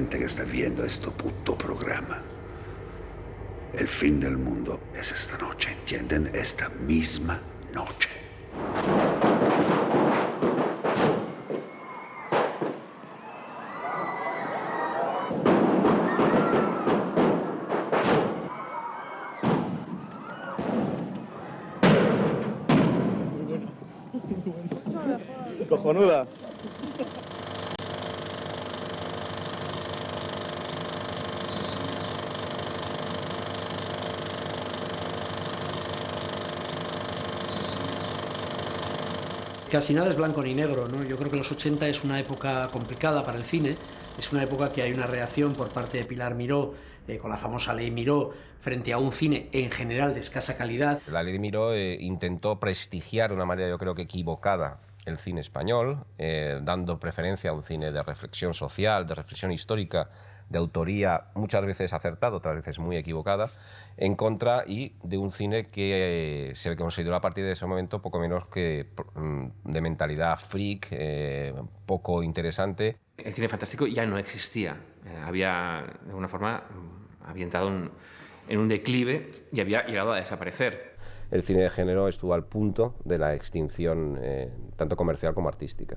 gente que está viendo este puto programa. El fin del mundo es esta noche, ¿entienden? Esta misma noche. Cojonuda. Casi nada es blanco ni negro, ¿no? Yo creo que los 80 es una época complicada para el cine, es una época que hay una reacción por parte de Pilar Miró, con la famosa Ley Miró, frente a un cine en general de escasa calidad. La Ley Miró intentó prestigiar de una manera, yo creo que equivocada, el cine español, dando preferencia a un cine de reflexión social, de reflexión histórica, de autoría muchas veces acertada, otras veces muy equivocada, en contra y de un cine que se consideró a partir de ese momento poco menos que de mentalidad freak, poco interesante. El cine fantástico ya no existía, había de alguna forma había entrado en un declive y había llegado a desaparecer. El cine de género estuvo al punto de la extinción tanto comercial como artística.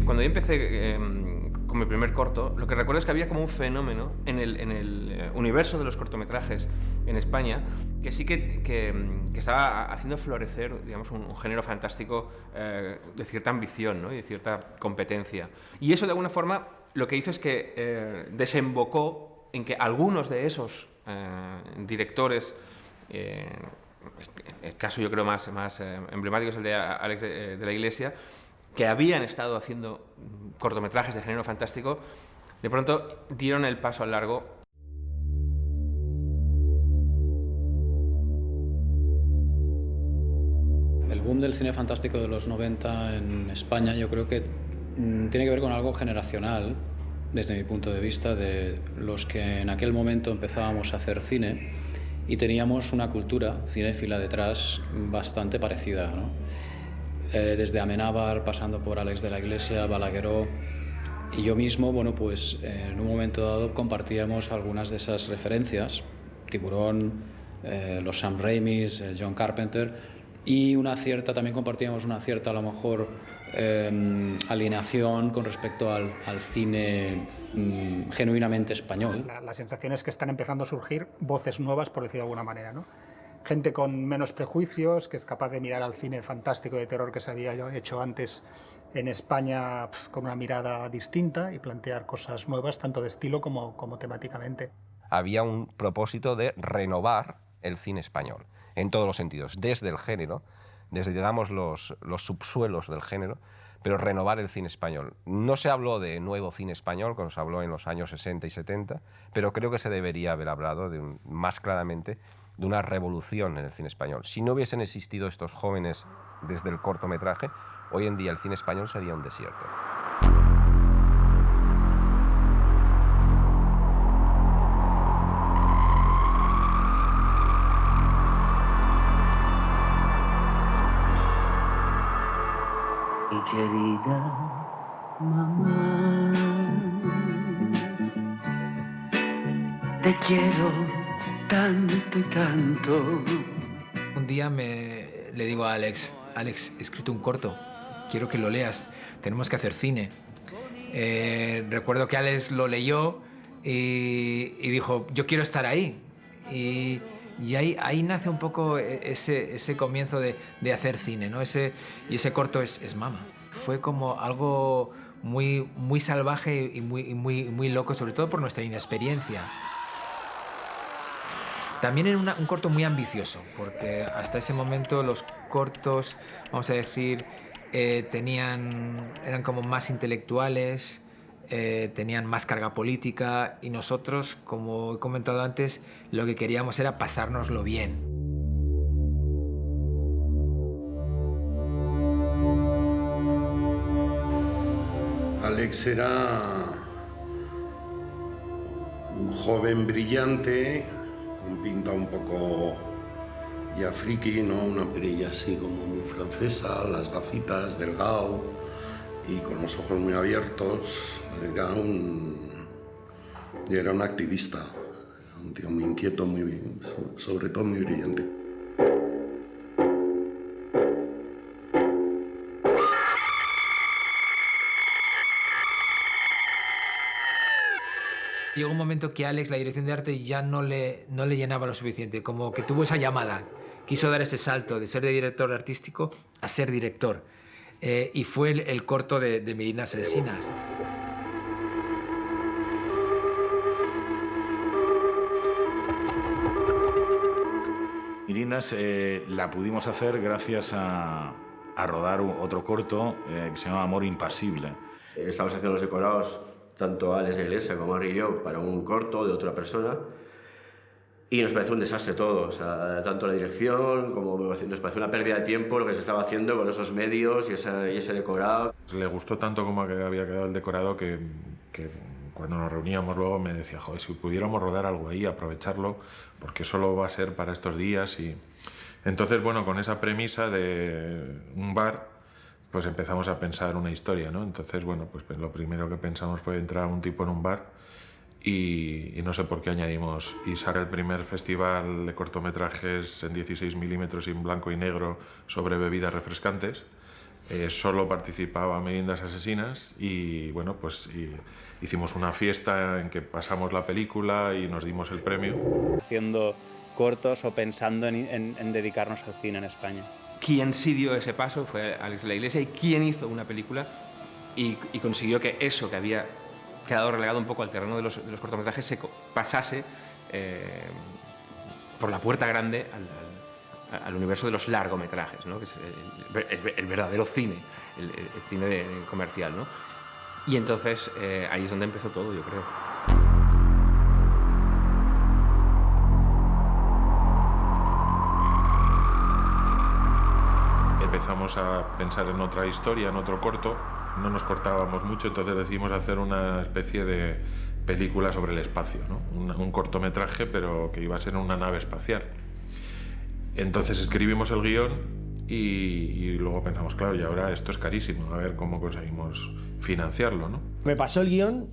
Cuando yo empecé con mi primer corto, lo que recuerdo es que había como un fenómeno en el universo de los cortometrajes en España que sí que estaba haciendo florecer, digamos, un género fantástico de cierta ambición, ¿no? Y de cierta competencia. Y eso, de alguna forma, lo que hizo es que desembocó en que algunos de esos directores, el caso yo creo más emblemático es el de Alex de la Iglesia, que habían estado haciendo cortometrajes de género fantástico, de pronto dieron el paso al largo. El boom del cine fantástico de los 90 en España yo creo que tiene que ver con algo generacional, desde mi punto de vista, de los que en aquel momento empezábamos a hacer cine y teníamos una cultura cinéfila detrás bastante parecida, ¿no? Desde Amenábar, pasando por Alex de la Iglesia, Balagueró y yo mismo, bueno, pues en un momento dado compartíamos algunas de esas referencias, Tiburón, los Sam Raimis, John Carpenter, y también compartíamos una cierta, a lo mejor, alineación con respecto al cine genuinamente español. La sensación es que están empezando a surgir voces nuevas, por decirlo de alguna manera, ¿no? Gente con menos prejuicios, que es capaz de mirar al cine fantástico de terror que se había hecho antes en España con una mirada distinta y plantear cosas nuevas, tanto de estilo como temáticamente. Había un propósito de renovar el cine español, en todos los sentidos, desde el género, desde, digamos, los subsuelos del género, pero renovar el cine español. No se habló de nuevo cine español, como se habló en los años 60 y 70, pero creo que se debería haber hablado más claramente de una revolución en el cine español. Si no hubiesen existido estos jóvenes desde el cortometraje, hoy en día el cine español sería un desierto. Mi querida mamá, te quiero tanto y tanto. Un día le digo a Alex, he escrito un corto, quiero que lo leas, tenemos que hacer cine. Recuerdo que Alex lo leyó y dijo, yo quiero estar ahí. Y ahí nace un poco ese comienzo de hacer cine, ¿no? Y ese corto es Mama. Fue como algo muy, muy salvaje y muy loco, sobre todo por nuestra inexperiencia. También era un corto muy ambicioso, porque hasta ese momento los cortos, vamos a decir, eran como más intelectuales, tenían más carga política y nosotros, como he comentado antes, lo que queríamos era pasárnoslo bien. Alex era un joven brillante, con pinta un poco ya friki, ¿no? Una perilla así como muy francesa, las gafitas, delgado y con los ojos muy abiertos. Era un activista, un tío muy inquieto, sobre todo muy brillante. Llegó un momento que Alex, la dirección de arte, ya no le llenaba lo suficiente, como que tuvo esa llamada, quiso dar ese salto de ser de director artístico a ser director. Y fue el corto de Merinas Asesinas. Merinas la pudimos hacer gracias a rodar otro corto que se llama Amor Impasible. Estamos haciendo los decorados, tanto Alex de Iglesia como Henry y yo, para un corto de otra persona. Y nos pareció un desastre todo, o sea, tanto la dirección como nos pareció una pérdida de tiempo lo que se estaba haciendo con esos medios y ese decorado. Le gustó tanto como había quedado el decorado que cuando nos reuníamos luego me decía, joder, si pudiéramos rodar algo ahí, aprovecharlo, porque solo va a ser para estos días. Y entonces, bueno, con esa premisa de un bar, pues empezamos a pensar una historia, ¿no? Entonces, bueno, pues lo primero que pensamos fue entrar a un tipo en un bar y no sé por qué añadimos Isar, el primer festival de cortometrajes en 16 milímetros y en blanco y negro sobre bebidas refrescantes. Solo participaba Merinas Asesinas y, bueno, pues hicimos una fiesta en que pasamos la película y nos dimos el premio. Haciendo cortos o pensando en dedicarnos al cine en España. Quien sí dio ese paso fue Alex de la Iglesia y quien hizo una película y consiguió que eso que había quedado relegado un poco al terreno de los cortometrajes se pasase por la puerta grande al universo de los largometrajes, ¿no? Que es el verdadero cine, el cine comercial, ¿no? Y entonces ahí es donde empezó todo, yo creo. Empezamos a pensar en otra historia, en otro corto. No nos cortábamos mucho, entonces decidimos hacer una especie de película sobre el espacio, ¿no? Un cortometraje, pero que iba a ser una nave espacial. Entonces escribimos el guión y luego pensamos, claro, y ahora esto es carísimo, a ver cómo conseguimos financiarlo, ¿no? Me pasó el guión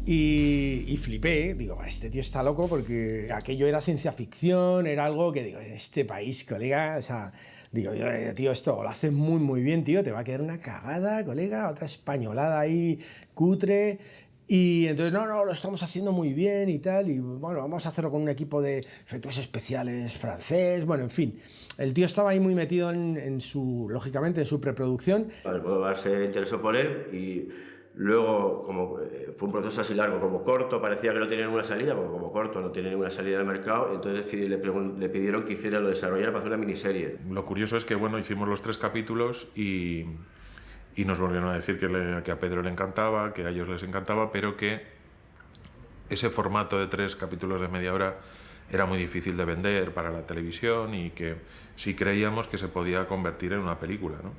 y flipé. Digo, este tío está loco porque aquello era ciencia ficción, era algo que digo, este país, colega, o sea, digo, tío, esto lo haces muy, muy bien, tío, te va a quedar una cagada, colega, otra españolada ahí, cutre. Y entonces, no, lo estamos haciendo muy bien y tal, y bueno, vamos a hacerlo con un equipo de efectos especiales francés, bueno, en fin. El tío estaba ahí muy metido lógicamente, en su preproducción. El Almodóvar se interesó por él y luego, como fue un proceso así largo, como corto, parecía que no tenía ninguna salida, porque como corto no tiene ninguna salida del mercado, entonces le pidieron que hiciera lo desarrollara para hacer una miniserie. Lo curioso es que, bueno, hicimos los 3 capítulos y nos volvieron a decir que a Pedro le encantaba, que a ellos les encantaba, pero que ese formato de 3 capítulos de media hora era muy difícil de vender para la televisión y que sí creíamos que se podía convertir en una película, ¿no?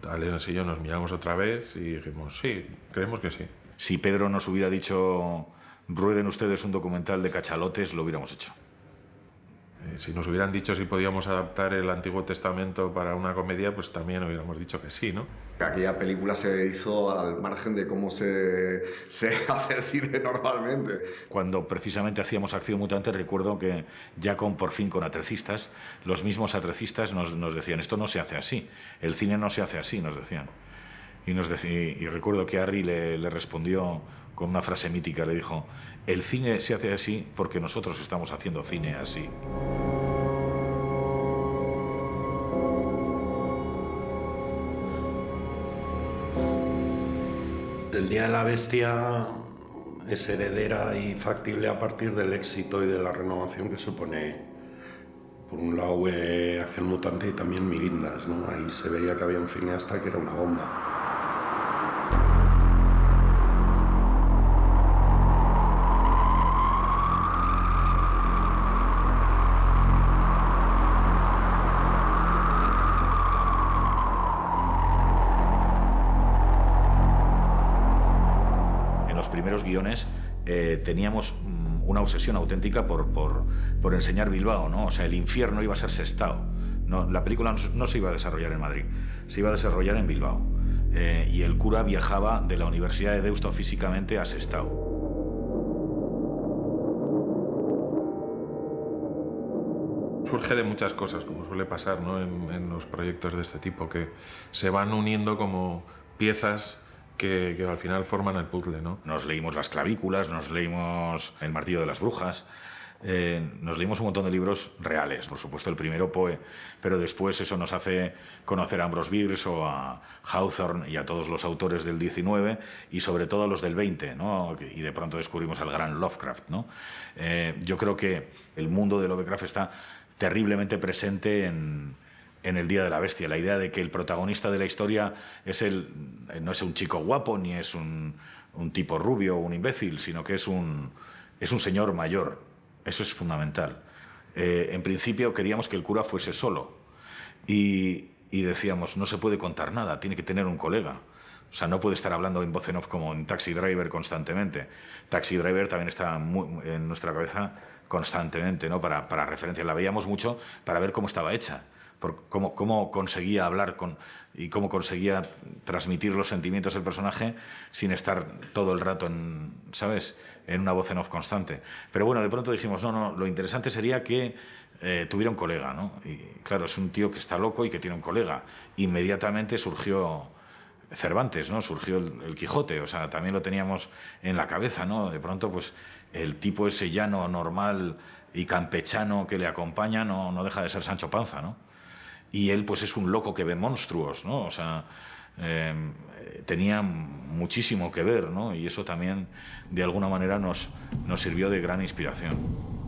Alex y yo nos miramos otra vez y dijimos, sí, creemos que sí. Si Pedro nos hubiera dicho, rueden ustedes un documental de cachalotes, lo hubiéramos hecho. Si nos hubieran dicho si podíamos adaptar el Antiguo Testamento para una comedia, pues también hubiéramos dicho que sí, ¿no? Aquella película se hizo al margen de cómo se hace el cine normalmente. Cuando precisamente hacíamos Acción Mutante, recuerdo que ya por fin con atrecistas, los mismos atrecistas nos decían, esto no se hace así, el cine no se hace así, nos decían. Y recuerdo que Harry le respondió con una frase mítica, le dijo, el cine se hace así porque nosotros estamos haciendo cine así. El Día de la Bestia es heredera y factible a partir del éxito y de la renovación que supone, por un lado, Acción Mutante y también Merinas, ¿no? Ahí se veía que había un cineasta que era una bomba. Primeros guiones teníamos una obsesión auténtica por enseñar Bilbao, ¿no? O sea, el infierno iba a ser Sestao. No, la película no se iba a desarrollar en Madrid, se iba a desarrollar en Bilbao. Y el cura viajaba de la Universidad de Deusto físicamente a Sestao. Surge de muchas cosas, como suele pasar, ¿no? en los proyectos de este tipo, que se van uniendo como piezas que al final forman el puzzle, ¿no? Nos leímos Las clavículas, nos leímos El martillo de las brujas, nos leímos un montón de libros reales, por supuesto el primero Poe, pero después eso nos hace conocer a Ambrose Bierce o a Hawthorne y a todos los autores del 19 y sobre todo a los del 20, ¿no? Y de pronto descubrimos al gran Lovecraft, ¿no? Yo creo que el mundo de Lovecraft está terriblemente presente en El Día de la Bestia. La idea de que el protagonista de la historia no es un chico guapo, ni es un tipo rubio o un imbécil, sino que es un señor mayor. Eso es fundamental. En principio queríamos que el cura fuese solo y decíamos, no se puede contar nada, tiene que tener un colega. O sea, no puede estar hablando en voz en off como en Taxi Driver constantemente. Taxi Driver también está en nuestra cabeza constantemente, ¿no? Para referencia. La veíamos mucho para ver cómo estaba hecha, cómo conseguía hablar y cómo conseguía transmitir los sentimientos del personaje sin estar todo el rato ¿sabes?, en una voz en off constante. Pero bueno, de pronto dijimos, no, lo interesante sería que tuviera un colega, ¿no? Y claro, es un tío que está loco y que tiene un colega. Inmediatamente surgió Cervantes, ¿no? Surgió el Quijote, o sea, también lo teníamos en la cabeza, ¿no? De pronto, pues, el tipo ese llano, normal y campechano que le acompaña no deja de ser Sancho Panza, ¿no? Y él, pues, es un loco que ve monstruos, ¿no? O sea, tenía muchísimo que ver, ¿no? Y eso también, de alguna manera, nos sirvió de gran inspiración.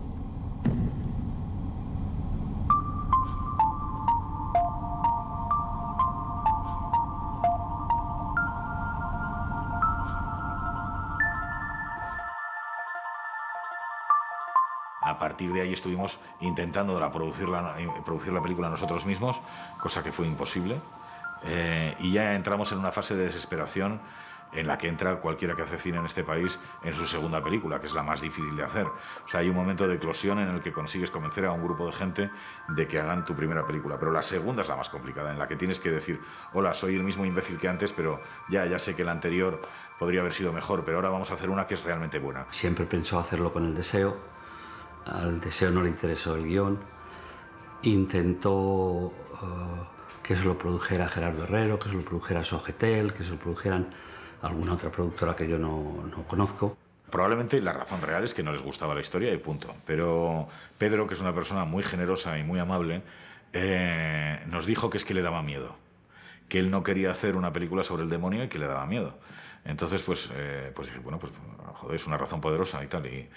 A partir de ahí estuvimos intentando producir la película nosotros mismos, cosa que fue imposible. Y ya entramos en una fase de desesperación en la que entra cualquiera que hace cine en este país en su segunda película, que es la más difícil de hacer. O sea, hay un momento de eclosión en el que consigues convencer a un grupo de gente de que hagan tu primera película, pero la segunda es la más complicada, en la que tienes que decir, hola, soy el mismo imbécil que antes, pero ya sé que la anterior podría haber sido mejor, pero ahora vamos a hacer una que es realmente buena. Siempre pensó hacerlo con el deseo. Al deseo no le interesó el guión. Intentó que se lo produjera Gerardo Herrero, que se lo produjera Sogetel, que se lo produjeran alguna otra productora que yo no conozco. Probablemente la razón real es que no les gustaba la historia y punto. Pero Pedro, que es una persona muy generosa y muy amable, nos dijo que es que le daba miedo. Que él no quería hacer una película sobre el demonio y que le daba miedo. Entonces, pues dije, bueno, pues joder, es una razón poderosa y tal. Y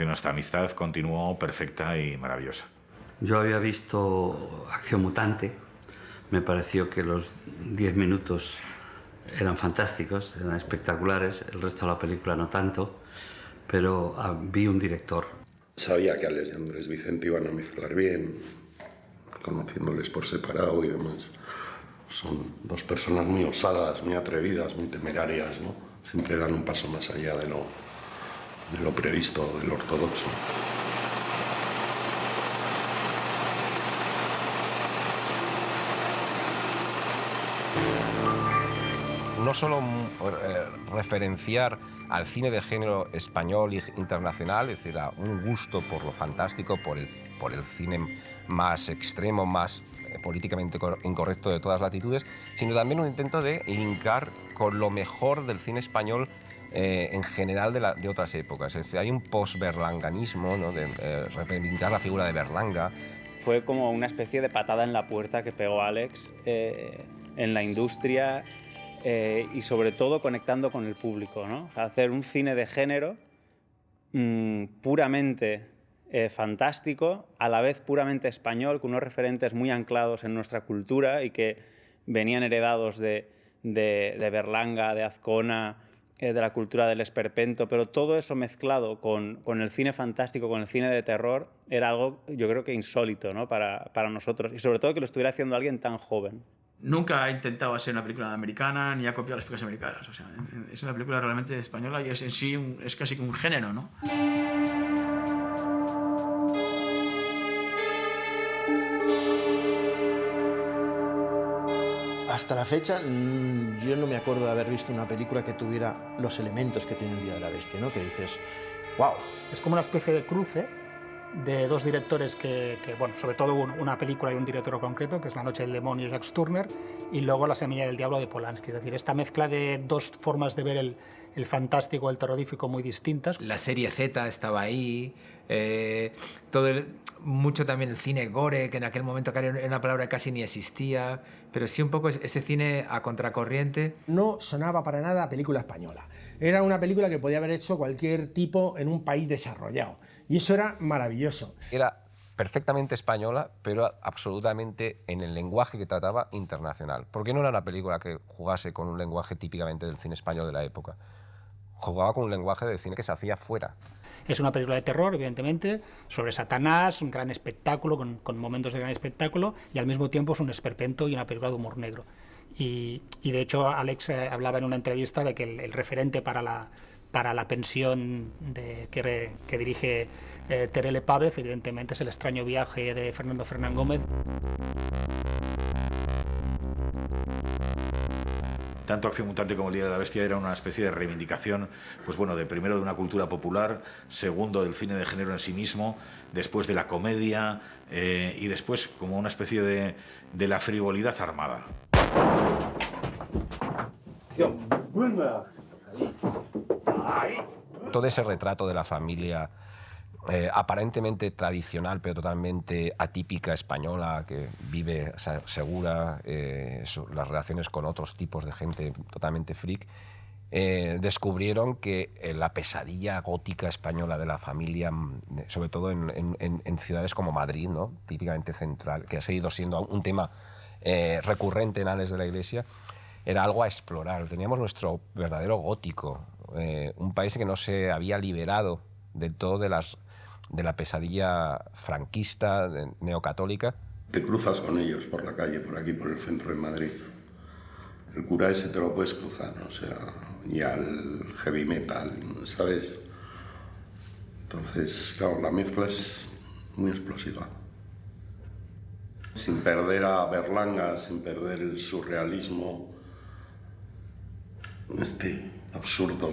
nuestra amistad continuó perfecta y maravillosa. Yo había visto Acción Mutante. Me pareció que los 10 minutos eran fantásticos, eran espectaculares. El resto de la película no tanto. Pero vi un director. Sabía que Alex y Andrés Vicente iban a mezclar bien, conociéndoles por separado y demás. Son dos personas muy osadas, muy atrevidas, muy temerarias, ¿no? Siempre dan un paso más allá de lo previsto, de lo ortodoxo. No solo referenciar al cine de género español e internacional, es decir, un gusto por lo fantástico, por el cine más extremo, más políticamente incorrecto de todas latitudes, sino también un intento de linkar con lo mejor del cine español en general de otras épocas. Es decir, hay un post-berlanganismo, ¿no? De reivindicar la figura de Berlanga. Fue como una especie de patada en la puerta que pegó Alex en la industria y sobre todo conectando con el público, ¿no? O sea, hacer un cine de género puramente fantástico, a la vez puramente español, con unos referentes muy anclados en nuestra cultura y que venían heredados de Berlanga, de Azcona, de la cultura del esperpento, pero todo eso mezclado con el cine fantástico, con el cine de terror, era algo, yo creo que insólito, ¿no? para nosotros, y sobre todo que lo estuviera haciendo alguien tan joven. Nunca ha intentado hacer una película americana ni ha copiado las películas americanas. O sea, es una película realmente española y es en sí es casi un género, ¿no? Hasta la fecha, yo no me acuerdo de haber visto una película que tuviera los elementos que tiene El Día de la Bestia, ¿no? Que dices, wow. Es como una especie de cruce de dos directores bueno, sobre todo una película y un director concreto, que es La Noche del Demonio, Jacques Tourneur, y luego La Semilla del Diablo de Polanski. Es decir, esta mezcla de dos formas de ver el fantástico, el terrorífico muy distintas. La serie Z estaba ahí, mucho también el cine gore, que en aquel momento era una palabra que casi ni existía, pero sí un poco ese cine a contracorriente. No sonaba para nada a película española. Era una película que podía haber hecho cualquier tipo en un país desarrollado. Y eso era maravilloso. Era perfectamente española, pero absolutamente en el lenguaje que trataba internacional. Porque no era una película que jugase con un lenguaje típicamente del cine español de la época. Jugaba con un lenguaje de cine que se hacía fuera. Es una película de terror, evidentemente, sobre Satanás, un gran espectáculo, con momentos de gran espectáculo, y al mismo tiempo es un esperpento y una película de humor negro. Y de hecho, Alex hablaba en una entrevista de que el referente para la pensión que dirige Terele Pávez, evidentemente, es El extraño viaje de Fernando Fernán Gómez. Tanto Acción Mutante como El Día de la Bestia era una especie de reivindicación, pues bueno, primero de una cultura popular, segundo del cine de género en sí mismo, después de la comedia y después como una especie de la frivolidad armada. Todo ese retrato de la familia aparentemente tradicional, pero totalmente atípica española, que vive segura, las relaciones con otros tipos de gente totalmente freak, descubrieron que la pesadilla gótica española de la familia, sobre todo en ciudades como Madrid, ¿no? Típicamente central, que ha seguido siendo un tema recurrente en Ales de la Iglesia, era algo a explorar. Teníamos nuestro verdadero gótico, un país que no se había liberado del todo de la pesadilla franquista, neocatólica. Te cruzas con ellos por la calle, por aquí, por el centro de Madrid. El cura ese te lo puedes cruzar, o sea, y al heavy metal, ¿sabes? Entonces, claro, la mezcla es muy explosiva. Sin perder a Berlanga, sin perder el surrealismo, absurdo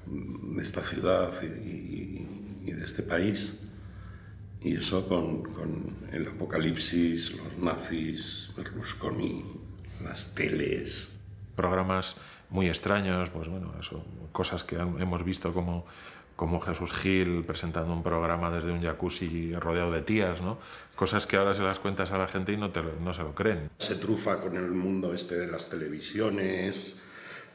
de esta ciudad y de este país, y eso con el apocalipsis, los nazis, Berlusconi, las teles. Programas muy extraños, pues bueno, eso, cosas que hemos visto como Jesús Gil presentando un programa desde un jacuzzi rodeado de tías, ¿no? Cosas que ahora se las cuentas a la gente y no se lo creen. Se trufa con el mundo de las televisiones,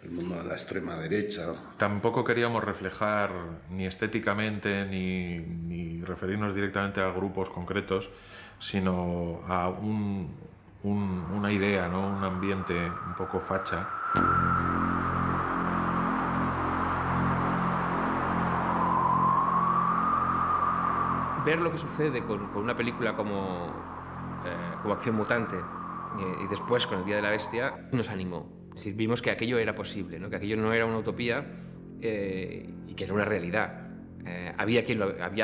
el mundo de la extrema derecha. Tampoco queríamos reflejar ni estéticamente ni referirnos directamente a grupos concretos, sino a una idea, ¿no? Un ambiente un poco facha. Ver lo que sucede con una película como Acción Mutante y después con El Día de la Bestia nos animó. Es decir, vimos que aquello era posible, ¿no? Que aquello no era una utopía y que era una realidad. Había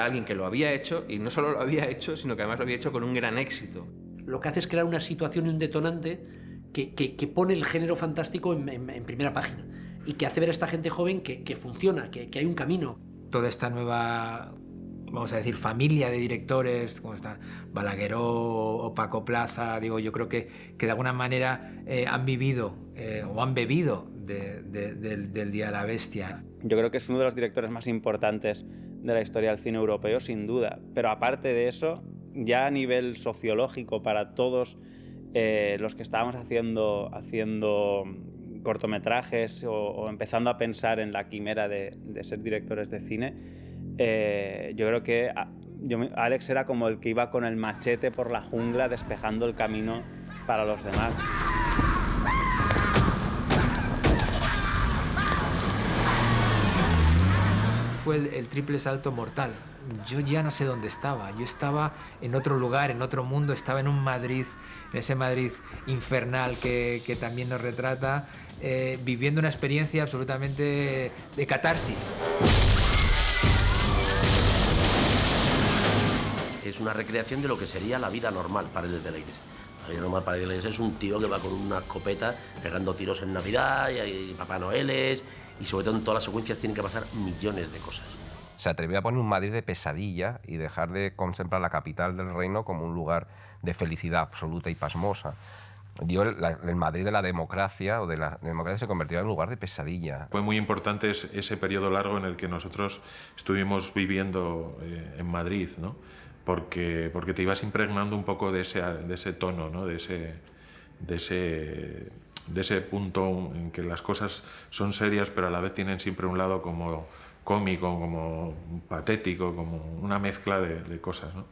alguien que lo había hecho, y no solo lo había hecho, sino que además lo había hecho con un gran éxito. Lo que hace es crear una situación y un detonante que pone el género fantástico en primera página y que hace ver a esta gente joven que funciona, que hay un camino. Toda esta nueva, vamos a decir, familia de directores, como está Balagueró o Paco Plaza, yo creo que de alguna manera han vivido o han bebido del Día de la Bestia. Yo creo que es uno de los directores más importantes de la historia del cine europeo, sin duda. Pero aparte de eso, ya a nivel sociológico, para todos los que estábamos haciendo cortometrajes o empezando a pensar en la quimera de ser directores de cine, yo creo que Alex era como el que iba con el machete por la jungla despejando el camino para los demás. Fue el triple salto mortal. Yo ya no sé dónde estaba. Yo estaba en otro lugar, en otro mundo. Estaba en un Madrid, en ese Madrid infernal que también nos retrata, viviendo una experiencia absolutamente de catarsis. Es una recreación de lo que sería la vida normal para el de la Iglesia. Javier Omar Paredes es un tío que va con una escopeta pegando tiros en Navidad y hay Papá Noeles y sobre todo en todas las secuencias tienen que pasar millones de cosas. Se atrevió a poner un Madrid de pesadilla y dejar de contemplar la capital del reino como un lugar de felicidad absoluta y pasmosa. El Madrid de la democracia se convirtió en un lugar de pesadilla. Fue muy importante ese periodo largo en el que nosotros estuvimos viviendo en Madrid, ¿no? Porque te ibas impregnando un poco de ese tono, ¿no? de ese punto en que las cosas son serias pero a la vez tienen siempre un lado como cómico, como patético, como una mezcla de cosas, ¿no?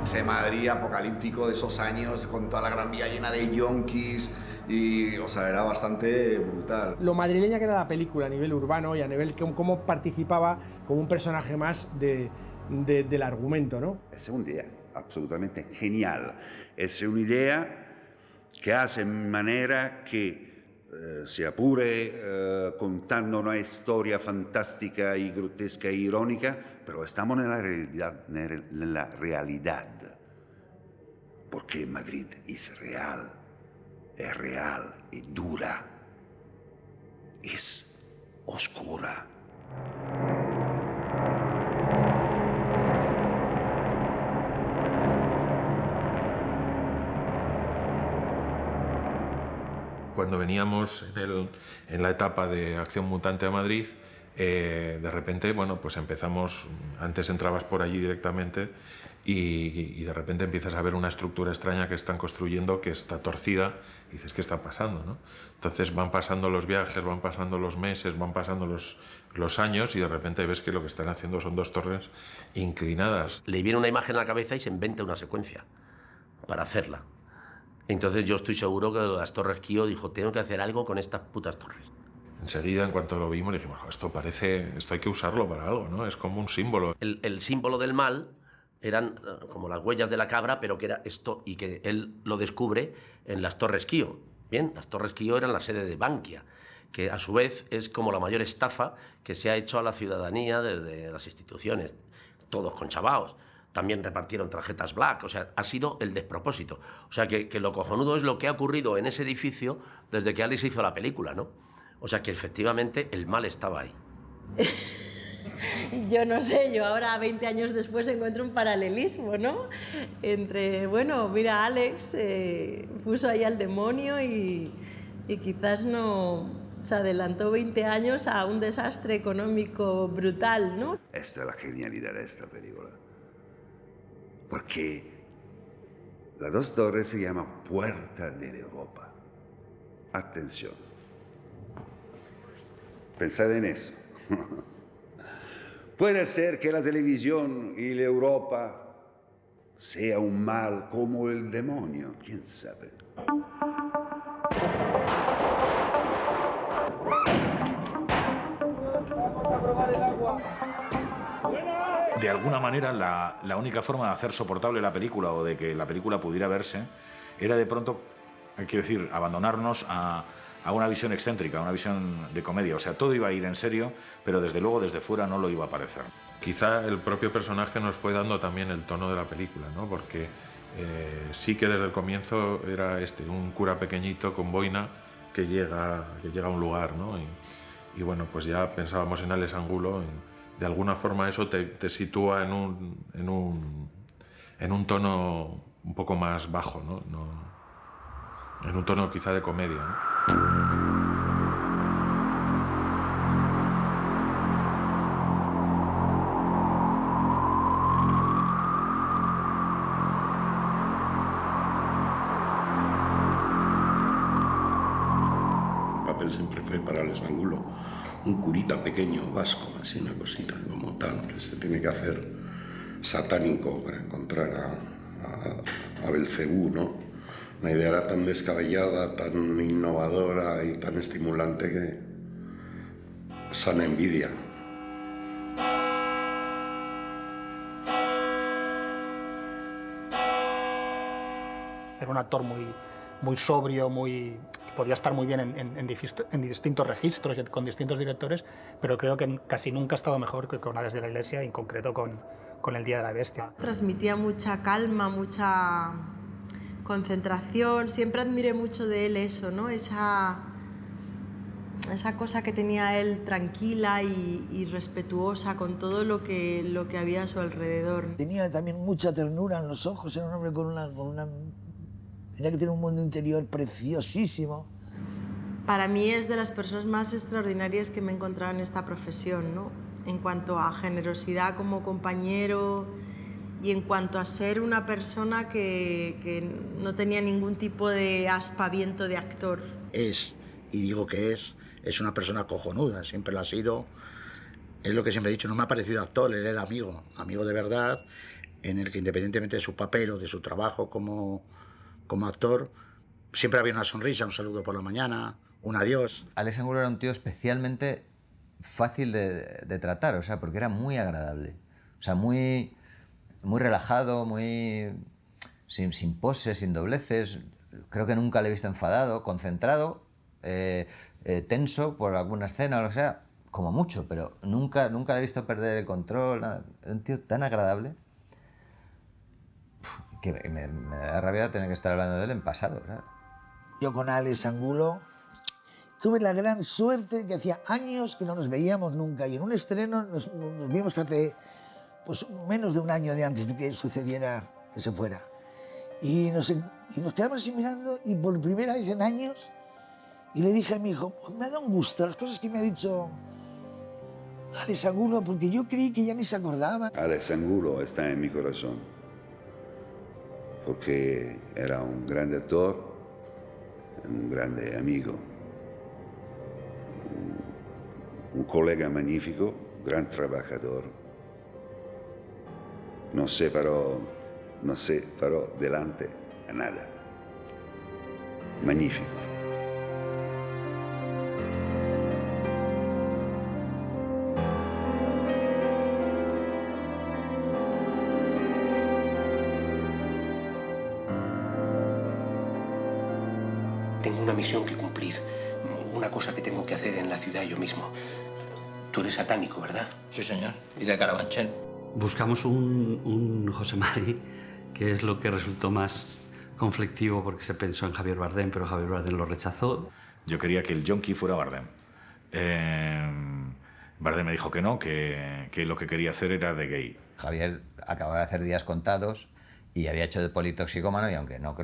Ese Madrid apocalíptico de esos años con toda la Gran Vía llena de yonkis y, o sea, era bastante brutal. Lo madrileña que era la película a nivel urbano y a nivel cómo participaba como un personaje más del argumento, ¿no? Es una idea absolutamente genial. Es una idea que hace en manera que, sia pure contando una historia fantástica y grotesca e irónica, pero estamos en la realidad. Porque Madrid es real y dura, es oscura. Cuando veníamos en la etapa de Acción Mutante a Madrid, de repente, bueno, pues empezamos, antes entrabas por allí directamente y de repente empiezas a ver una estructura extraña que están construyendo que está torcida y dices, ¿qué está pasando, no? Entonces van pasando los viajes, van pasando los meses, van pasando los años y de repente ves que lo que están haciendo son dos torres inclinadas. Le viene una imagen a la cabeza y se inventa una secuencia para hacerla. Entonces yo estoy seguro que las Torres Kío dijo, tengo que hacer algo con estas putas torres. Enseguida, en cuanto lo vimos, dijimos, esto hay que usarlo para algo, ¿no? Es como un símbolo. El símbolo del mal eran como las huellas de la cabra, pero que era esto, y que él lo descubre en las Torres Kío. Bien, las Torres Kío eran la sede de Bankia, que a su vez es como la mayor estafa que se ha hecho a la ciudadanía desde las instituciones, todos conchavaos. También repartieron tarjetas black, o sea, ha sido el despropósito. O sea, que lo cojonudo es lo que ha ocurrido en ese edificio desde que Alex hizo la película, ¿no? O sea, que efectivamente el mal estaba ahí. Yo no sé, yo ahora 20 años después encuentro un paralelismo, ¿no? Entre, bueno, mira, Alex puso ahí al demonio y quizás no se adelantó 20 años a un desastre económico brutal, ¿no? Esta es la genialidad de esta película. Porque las dos torres se llaman Puerta de Europa. Atención. Pensad en eso. Puede ser que la televisión y la Europa sea un mal como el demonio, quién sabe. De alguna manera, la única forma de hacer soportable la película o de que la película pudiera verse era de pronto, quiero decir, abandonarnos a una visión excéntrica, a una visión de comedia. O sea, todo iba a ir en serio, pero desde luego desde fuera no lo iba a parecer. Quizá el propio personaje nos fue dando también el tono de la película, ¿no? Porque sí que desde el comienzo era un cura pequeñito con boina que llega a un lugar, ¿no? Y bueno, pues ya pensábamos en Alex Angulo. De alguna forma eso te sitúa en un tono un poco más bajo, ¿no? En un tono quizá de comedia, ¿no? El papel siempre fue para Alex Angulo un curita pequeño vasco, así una cosita como tal, que se tiene que hacer satánico para encontrar a Belcebú, ¿no? La idea era tan descabellada, tan innovadora y tan estimulante que sana envidia. Era un actor muy sobrio, podía estar muy bien en distintos registros y con distintos directores, pero creo que casi nunca ha estado mejor que con Alex de la Iglesia, y en concreto con El Día de la Bestia. Transmitía mucha calma, mucha concentración. Siempre admiré mucho de él eso, ¿no? Esa cosa que tenía él tranquila y respetuosa con todo lo que había a su alrededor. Tenía también mucha ternura en los ojos, era un hombre tenía que tener un mundo interior preciosísimo. Para mí es de las personas más extraordinarias que me he encontrado en esta profesión, ¿no? En cuanto a generosidad como compañero y en cuanto a ser una persona que no tenía ningún tipo de aspaviento de actor. Y digo que es una persona cojonuda, siempre lo ha sido. Es lo que siempre he dicho, no me ha parecido actor, él era amigo de verdad, en el que independientemente de su papel o de su trabajo como actor, siempre había una sonrisa, un saludo por la mañana, un adiós. Alex Angulo era un tío especialmente fácil de tratar, o sea, porque era muy agradable, o sea, muy relajado, sin poses, sin dobleces. Creo que nunca le he visto enfadado, concentrado, tenso por alguna escena o lo que sea, como mucho, pero nunca le he visto perder el control, nada. Era un tío tan agradable que me da rabia tener que estar hablando de él en pasado, ¿sabes? Yo con Alex Angulo tuve la gran suerte que hacía años que no nos veíamos nunca, y en un estreno nos vimos hace menos de un año de antes de que sucediera que se fuera. Y nos quedamos así mirando, y por primera vez en años, y le dije a mi hijo, me ha dado un gusto las cosas que me ha dicho Alex Angulo, porque yo creí que ya ni se acordaba. Alex Angulo está en mi corazón, porque era un grande actor, un grande amigo, un colega magnífico, gran trabajador. No se paró delante a nada. Magnífico. Tengo una misión que cumplir, una cosa que tengo que hacer en la ciudad yo mismo. Tú eres satánico, ¿verdad? Sí, señor. Y de Carabanchel. Buscamos un José Mari, que es lo que resultó más conflictivo, porque se pensó en Javier Bardem, pero Javier Bardem lo rechazó. Yo quería que el yonki fuera Bardem. Bardem me dijo que no, que lo que quería hacer era de gay. Javier acababa de hacer Días Contados y había hecho de politoxicómano, y aunque no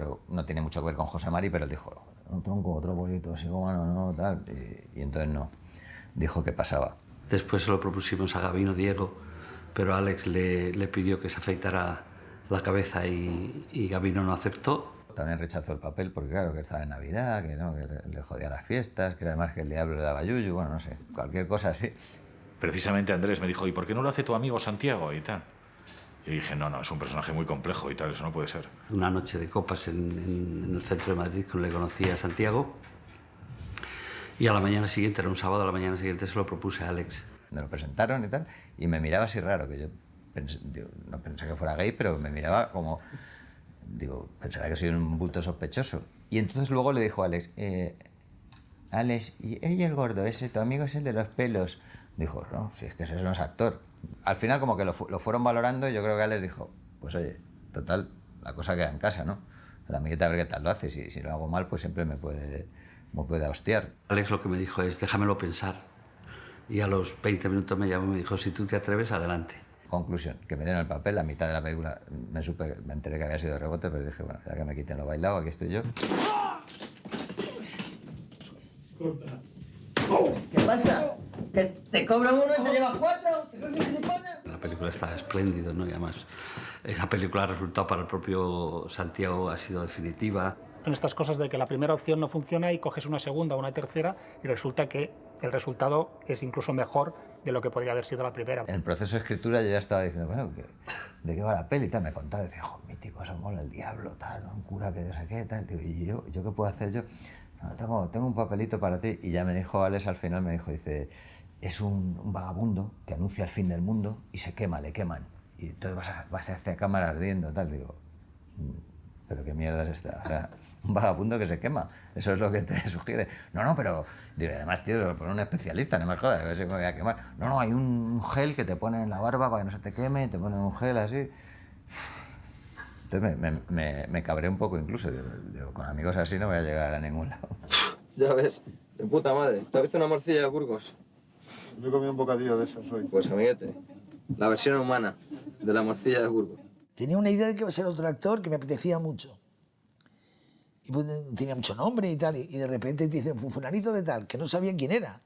tiene mucho que ver con José Mari, pero él dijo, un tronco, otro politoxicómano, no, tal, y entonces no, dijo que pasaba. Después se lo propusimos a Gabino Diego, pero Alex le pidió que se afeitara la cabeza y Gabino no aceptó. También rechazó el papel porque, claro, que estaba en Navidad, que le jodía las fiestas, que además que el diablo le daba yuyu, bueno, no sé, cualquier cosa así. Precisamente Andrés me dijo, ¿y por qué no lo hace tu amigo Santiago y tal? Y dije, no, es un personaje muy complejo y tal, eso no puede ser. Una noche de copas en el centro de Madrid, que le conocí a Santiago, y a la mañana siguiente, era un sábado, a la mañana siguiente se lo propuse a Alex. Me lo presentaron y tal, y me miraba así raro, que yo no pensé que fuera gay, pero me miraba como, pensaba que soy un bulto sospechoso. Y entonces luego le dijo a Alex, Alex, ¿y el gordo ese, tu amigo es el de los pelos? Dijo, no, si es que ese no es actor. Al final como que lo fueron valorando, y yo creo que Alex dijo, pues oye, total, la cosa queda en casa, ¿no? La amiguita a ver qué tal lo hace, si lo hago mal, pues siempre me puede hostiar. Alex lo que me dijo es, déjamelo pensar. Y a los 20 minutos me llamó y me dijo, si tú te atreves, adelante. Conclusión, que me dieron el papel, la mitad de la película me enteré que había sido de rebote, pero dije, bueno, ya que me quiten lo bailado, aquí estoy yo. ¿Qué pasa? ¿Te cobran uno y te llevas cuatro? La película está espléndido, ¿no? Y además, esa película ha resultado para el propio Santiago, ha sido definitiva. Son estas cosas de que la primera opción no funciona y coges una segunda o una tercera y resulta que el resultado es incluso mejor de lo que podría haber sido la primera. En el proceso de escritura yo ya estaba diciendo, bueno, ¿de qué va la peli? Tal, me contaba, decía, mítico, eso mola el diablo, tal, un cura que no sé qué, tal. Y yo qué puedo hacer yo? No, tengo un papelito para ti. Y ya me dijo Alex, al final me dijo, dice, es un vagabundo que anuncia el fin del mundo y se quema, le queman. Y entonces vas a hacer cámara ardiendo, tal. Digo, ¿pero qué mierda es esta? O sea, un vagabundo que se quema. Eso es lo que te sugiere. No, pero... Digo, además, tío, lo pone un especialista, no me jodas, a ver si me voy a quemar. No, hay un gel que te pone en la barba para que no se te queme, te ponen un gel así. Entonces me cabré un poco incluso. Digo, con amigos así no voy a llegar a ningún lado. Ya ves, de puta madre. ¿Te has visto una morcilla de Burgos? Yo comí un bocadillo de esos hoy. Pues, amiguete, la versión humana de la morcilla de Burgos. Tenía una idea de que iba a ser otro actor que me apetecía mucho. Y pues, tenía mucho nombre y tal, y de repente te dicen, fulanito de tal, que no sabía quién era.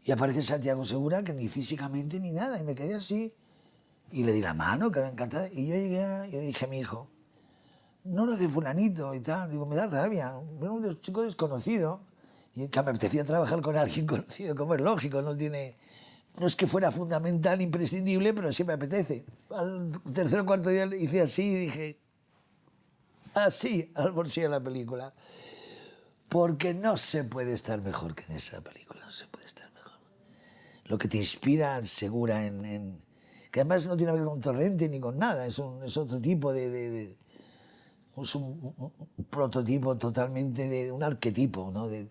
Y aparece Santiago Segura, que ni físicamente ni nada, y me quedé así. Y le di la mano, que era encantada, y yo llegué y le dije a mi hijo, no lo hace fulanito y tal, digo, me da rabia, era un chico desconocido, y que me apetecía trabajar con alguien conocido, como es lógico, no es que fuera fundamental, imprescindible, pero sí me apetece. Al tercer o cuarto día hice así y dije, así al bolsillo de la película. Porque no se puede estar mejor que en esa película, no se puede estar mejor. Lo que te inspira Segura que además no tiene que ver con Torrente ni con nada, es otro tipo es un prototipo totalmente, de un arquetipo, ¿no? de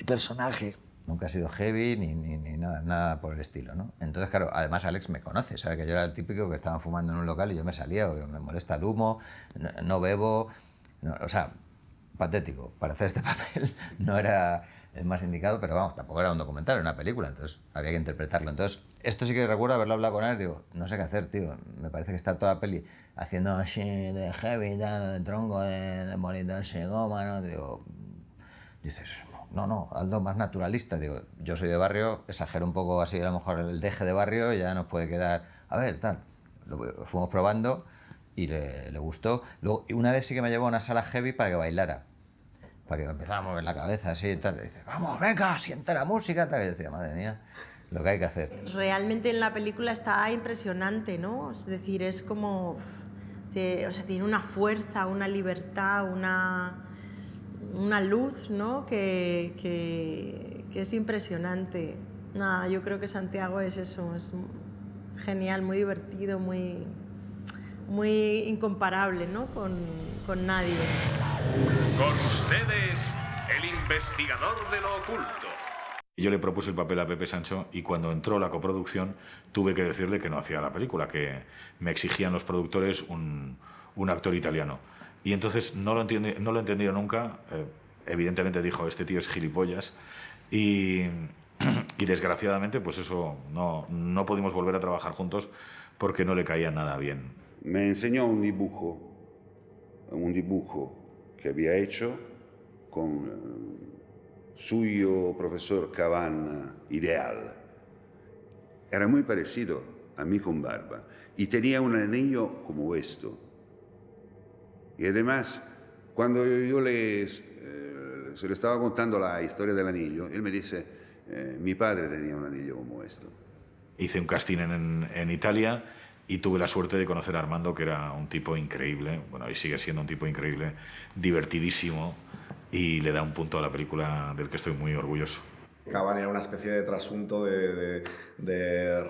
personaje. Nunca he sido heavy ni nada por el estilo, ¿no? Entonces, claro, además Alex me conoce, sabe que yo era el típico que estaba fumando en un local y yo me salía, o me molesta el humo, no bebo, o sea, patético. Para hacer este papel no era el más indicado, pero vamos, tampoco era un documental, era una película, entonces había que interpretarlo. Entonces, esto sí que recuerdo haberlo hablado con él, digo, no sé qué hacer, tío, me parece que está toda la peli haciendo así de heavy, de tronco, de molitarse goma, ¿no? Digo, dices, no, algo más naturalista. Digo, yo soy de barrio, exagero un poco así, a lo mejor el deje de barrio y ya nos puede quedar, a ver, tal. Lo fuimos probando y le gustó. Luego, una vez sí que me llevó a una sala heavy para que bailara, para que empezara a mover la cabeza así y tal. Y dice, vamos, venga, sienta la música, tal. Y decía, madre mía, lo que hay que hacer. Realmente en la película está impresionante, ¿no? Es decir, es como... o sea, tiene una fuerza, una libertad, una luz, ¿no? que es impresionante. Nada, yo creo que Santiago es eso, es genial, muy divertido, muy incomparable, ¿no? con nadie. Con ustedes, el investigador de lo oculto. Yo le propuse el papel a Pepe Sancho y cuando entró la coproducción tuve que decirle que no hacía la película, que me exigían los productores un actor italiano. Y entonces no lo he entendido nunca. Evidentemente dijo, este tío es gilipollas. Y desgraciadamente, pues eso, no pudimos volver a trabajar juntos porque no le caía nada bien. Me enseñó un dibujo que había hecho con suyo profesor Cavan Ideal. Era muy parecido a mí con barba y tenía un anillo como esto. Y además, cuando yo se le estaba contando la historia del anillo, él me dice, mi padre tenía un anillo como esto. Hice un casting en Italia y tuve la suerte de conocer a Armando, que era un tipo increíble, bueno, y sigue siendo un tipo increíble, divertidísimo, y le da un punto a la película del que estoy muy orgulloso. Cavan era una especie de trasunto de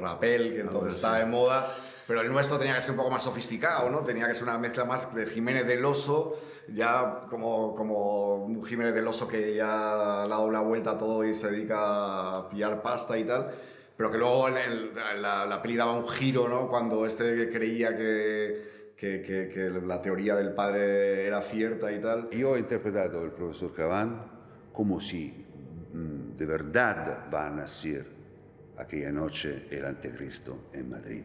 rapel, que entonces estaba de moda, pero el nuestro tenía que ser un poco más sofisticado, ¿no? Tenía que ser una mezcla más de Jiménez del Oso, ya como un Jiménez del Oso que ya le ha dado la vuelta a todo y se dedica a pillar pasta y tal, pero que luego la peli daba un giro, ¿no? Cuando creía que la teoría del padre era cierta y tal. Yo he interpretado al profesor Cavan como si de verdad va a nacer aquella noche el anticristo en Madrid.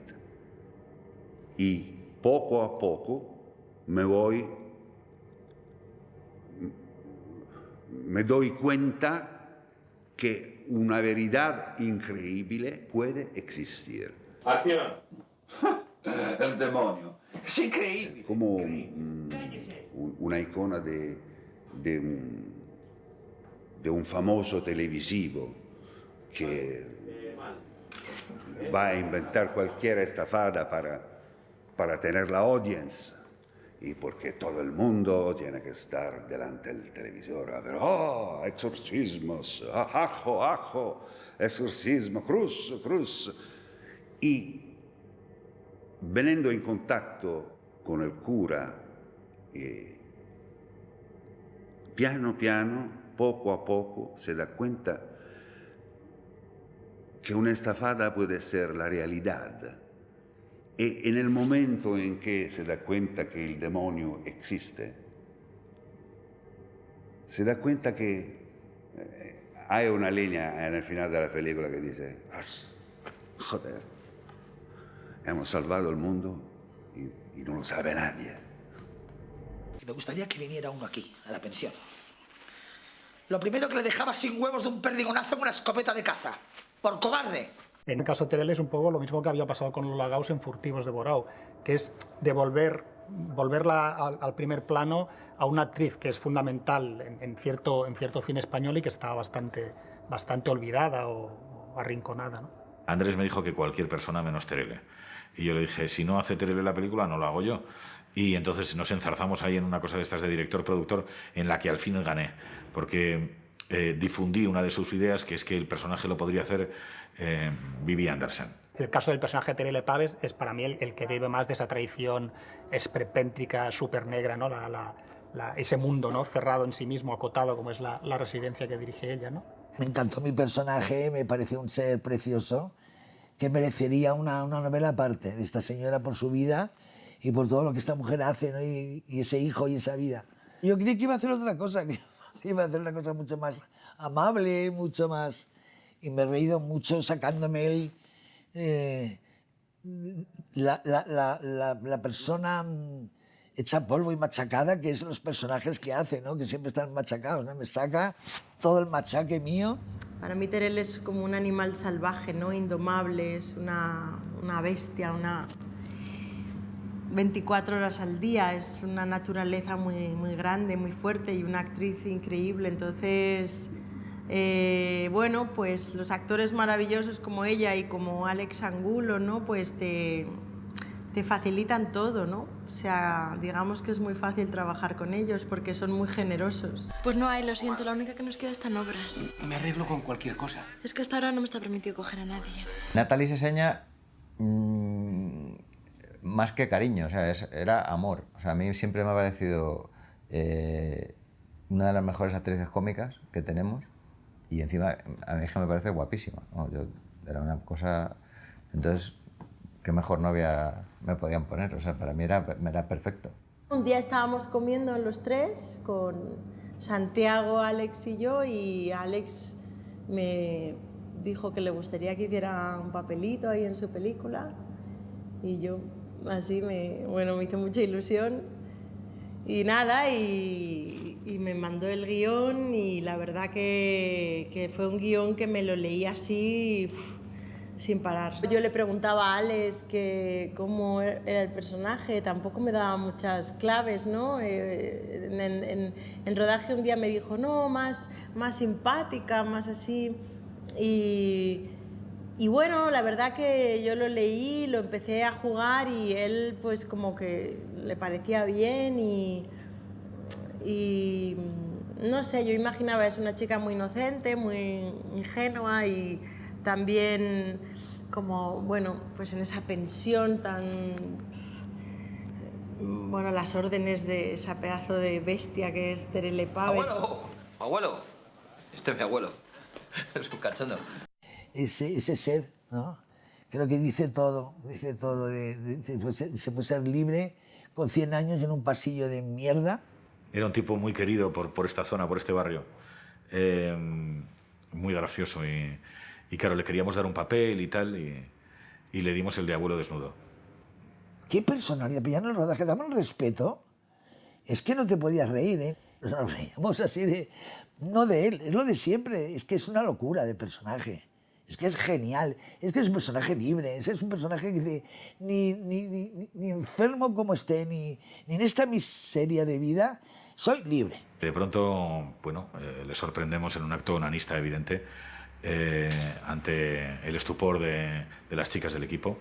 Y poco a poco me doy cuenta que una verdad increíble puede existir. ¡Acción! El demonio. Es increíble. Como una icona de un famoso televisivo que va a inventar cualquier estafada para tener la audiencia. Y porque todo el mundo tiene que estar delante del televisor a ver, exorcismos, ajo, exorcismo, cruz. Y venendo in contatto con il cura piano piano, poco a poco, se da cuenta que una estafada puede ser la realidad. Y en el momento en que se da cuenta que el demonio existe, se da cuenta que hay una línea en el final de la película que dice, joder, hemos salvado el mundo y no lo sabe nadie. Me gustaría que viniera uno aquí, a la pensión. Lo primero que le dejaba sin huevos de un perdigonazo en una escopeta de caza. Por cobarde. En el caso de Teruel es un poco lo mismo que había pasado con Lola Gauss en Furtivos de Borao, que es volverla al primer plano a una actriz que es fundamental en cierto cine español y que está bastante olvidada o arrinconada, ¿no? Andrés me dijo que cualquier persona menos Teruel. Y yo le dije, si no hace Teruel la película, no lo hago yo. Y entonces nos enzarzamos ahí en una cosa de estas de director-productor en la que al fin gané, porque difundí una de sus ideas, que es que el personaje lo podría hacer Vivi Andersen. El caso del personaje de Teruel Paves es para mí el que vive más de esa tradición esperpéntrica, súper negra, ¿no? Ese mundo, ¿no? Cerrado en sí mismo, acotado, como es la residencia que dirige ella, ¿no? Me encantó mi personaje, me pareció un ser precioso que merecería una novela aparte de esta señora por su vida y por todo lo que esta mujer hace, ¿no? y ese hijo y esa vida. Yo creí que iba a hacer otra cosa, que iba a hacer una cosa mucho más amable, mucho más... Y me he reído mucho sacándome la persona hecha polvo y machacada, que es los personajes que hace, ¿no? Que siempre están machacados, ¿no? Me saca todo el machaque mío. Para mí Teruel es como un animal salvaje, ¿no? Indomable, es una bestia, 24 horas al día, es una naturaleza muy grande, muy fuerte y una actriz increíble. Entonces, bueno, pues los actores maravillosos como ella y como Alex Angulo, ¿no? Pues te facilitan todo, ¿no? O sea, digamos que es muy fácil trabajar con ellos porque son muy generosos. Pues no hay, lo siento, la única que nos queda están obras. Me arreglo con cualquier cosa. Es que hasta ahora no me está permitido coger a nadie. Natalie Seseña, más que cariño, o sea, era amor. O sea, a mí siempre me ha parecido una de las mejores actrices cómicas que tenemos y encima a mí es que me parece guapísima, ¿no? Era una cosa... Entonces, qué mejor novia me podían poner, o sea, para mí era perfecto. Un día estábamos comiendo los tres con Santiago, Alex y yo, y Alex me dijo que le gustaría que hiciera un papelito ahí en su película y yo así me hizo mucha ilusión y nada, y me mandó el guión y la verdad que fue un guión que me lo leí así sin parar. Yo le preguntaba a Alex que cómo era el personaje, tampoco me daba muchas claves, ¿no? En rodaje un día me dijo, no, más simpática, más así. Y bueno, la verdad que yo lo leí, lo empecé a jugar y él pues como que le parecía bien y no sé, yo imaginaba, es una chica muy inocente, muy ingenua y también como, bueno, pues en esa pensión tan... Bueno, las órdenes de esa pedazo de bestia que es Teruel Paves. ¡Abuelo! ¡Abuelo! Este es mi abuelo. Es un cachondo. Ese ser, ¿no? Creo que dice todo, se puede ser libre con 100 años en un pasillo de mierda. Era un tipo muy querido por esta zona, por este barrio. Muy gracioso y claro, le queríamos dar un papel y tal y le dimos el de abuelo desnudo. ¿Qué personalidad? Pero ya en el rodaje damos el respeto. Es que no te podías reír, ¿eh? Nos reíamos así de... No de él, es lo de siempre. Es que es una locura de personaje. Es que es genial. Es que es un personaje libre. Es un personaje que dice, ni enfermo como esté, ni en esta miseria de vida, soy libre. De pronto, bueno, le sorprendemos en un acto onanista evidente ante el estupor de las chicas del equipo.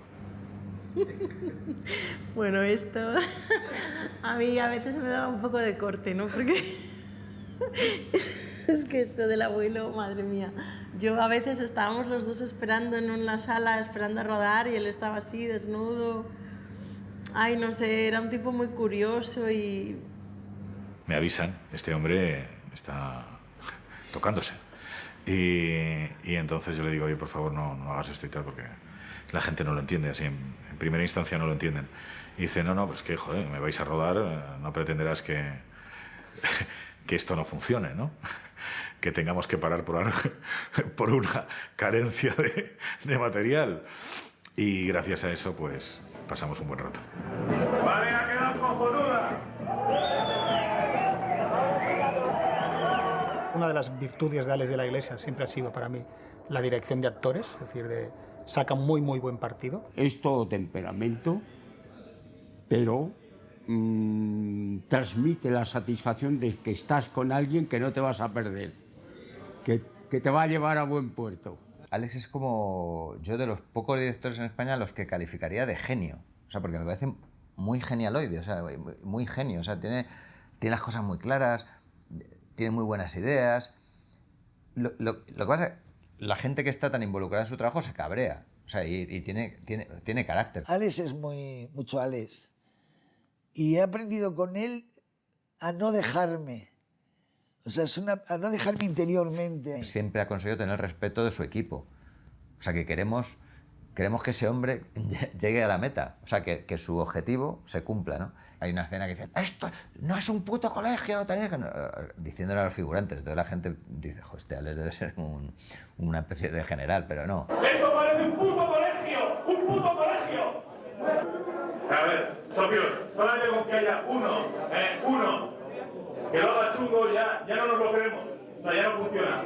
Bueno, esto a mí a veces me daba un poco de corte, ¿no? Porque es que esto del abuelo, madre mía. Yo a veces estábamos los dos esperando en una sala, esperando a rodar y él estaba así, desnudo. Ay, no sé, era un tipo muy curioso y... Me avisan, este hombre está tocándose. Y entonces yo le digo, oye, por favor, no hagas esto y tal, porque la gente no lo entiende, así en primera instancia no lo entienden. Y dice, no, pues que, joder, me vais a rodar, no pretenderás que esto no funcione, ¿no? Que tengamos que parar por una carencia de material. Y gracias a eso, pues, pasamos un buen rato. Vale, ha quedado cojonuda. Una de las virtudes de Alex de la Iglesia siempre ha sido para mí la dirección de actores, es decir, saca muy buen partido. Es todo temperamento, pero transmite la satisfacción de que estás con alguien que no te vas a perder, que te va a llevar a buen puerto. Alex es como yo de los pocos directores en España los que calificaría de genio, o sea, porque me parece muy genialoide, o sea, muy genio, o sea, tiene las cosas muy claras, tiene muy buenas ideas. Lo que pasa es que la gente que está tan involucrada en su trabajo se cabrea, o sea, y tiene carácter. Alex es mucho Alex. Y he aprendido con él a no dejarme. O sea, a no dejarme interiormente. Siempre ha conseguido tener respeto de su equipo. O sea, que queremos que ese hombre llegue a la meta. O sea, que su objetivo se cumpla, ¿no? Hay una escena que dice, esto no es un puto colegio, diciéndole a los figurantes. Entonces la gente dice, joder, este Alex debe ser una especie de general, pero no. ¡Esto parece un puto colegio! ¡Un puto colegio! A ver, socios, solamente con que haya uno, que lo haga chungo, ya no nos lo queremos. O sea, ya no funciona.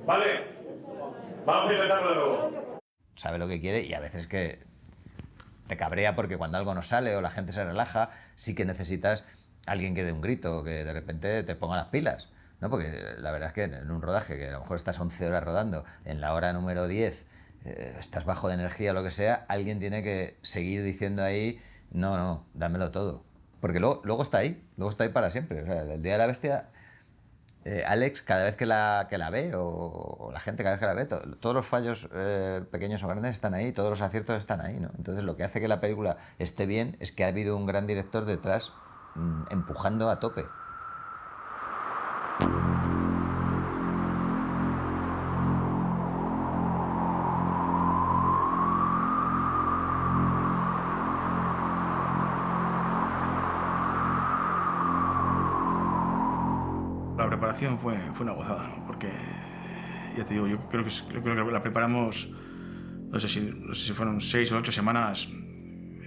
¿Vale? Vamos a intentarlo de nuevo. Sabe lo que quiere y a veces que te cabrea porque cuando algo no sale o la gente se relaja, sí que necesitas alguien que dé un grito, que de repente te ponga las pilas, ¿no? Porque la verdad es que en un rodaje, que a lo mejor estás 11 horas rodando, en la hora número 10 estás bajo de energía o lo que sea, alguien tiene que seguir diciendo ahí, no, dámelo todo. Porque luego está ahí para siempre. O sea, el Día de la Bestia, Alex, cada vez que la ve, o la gente cada vez que la ve, todos los fallos pequeños o grandes están ahí, todos los aciertos están ahí, ¿no? Entonces lo que hace que la película esté bien es que ha habido un gran director detrás empujando a tope. La preparación fue una gozada, ¿no? Porque, ya te digo, yo creo que la preparamos, no sé si fueron 6 o 8 semanas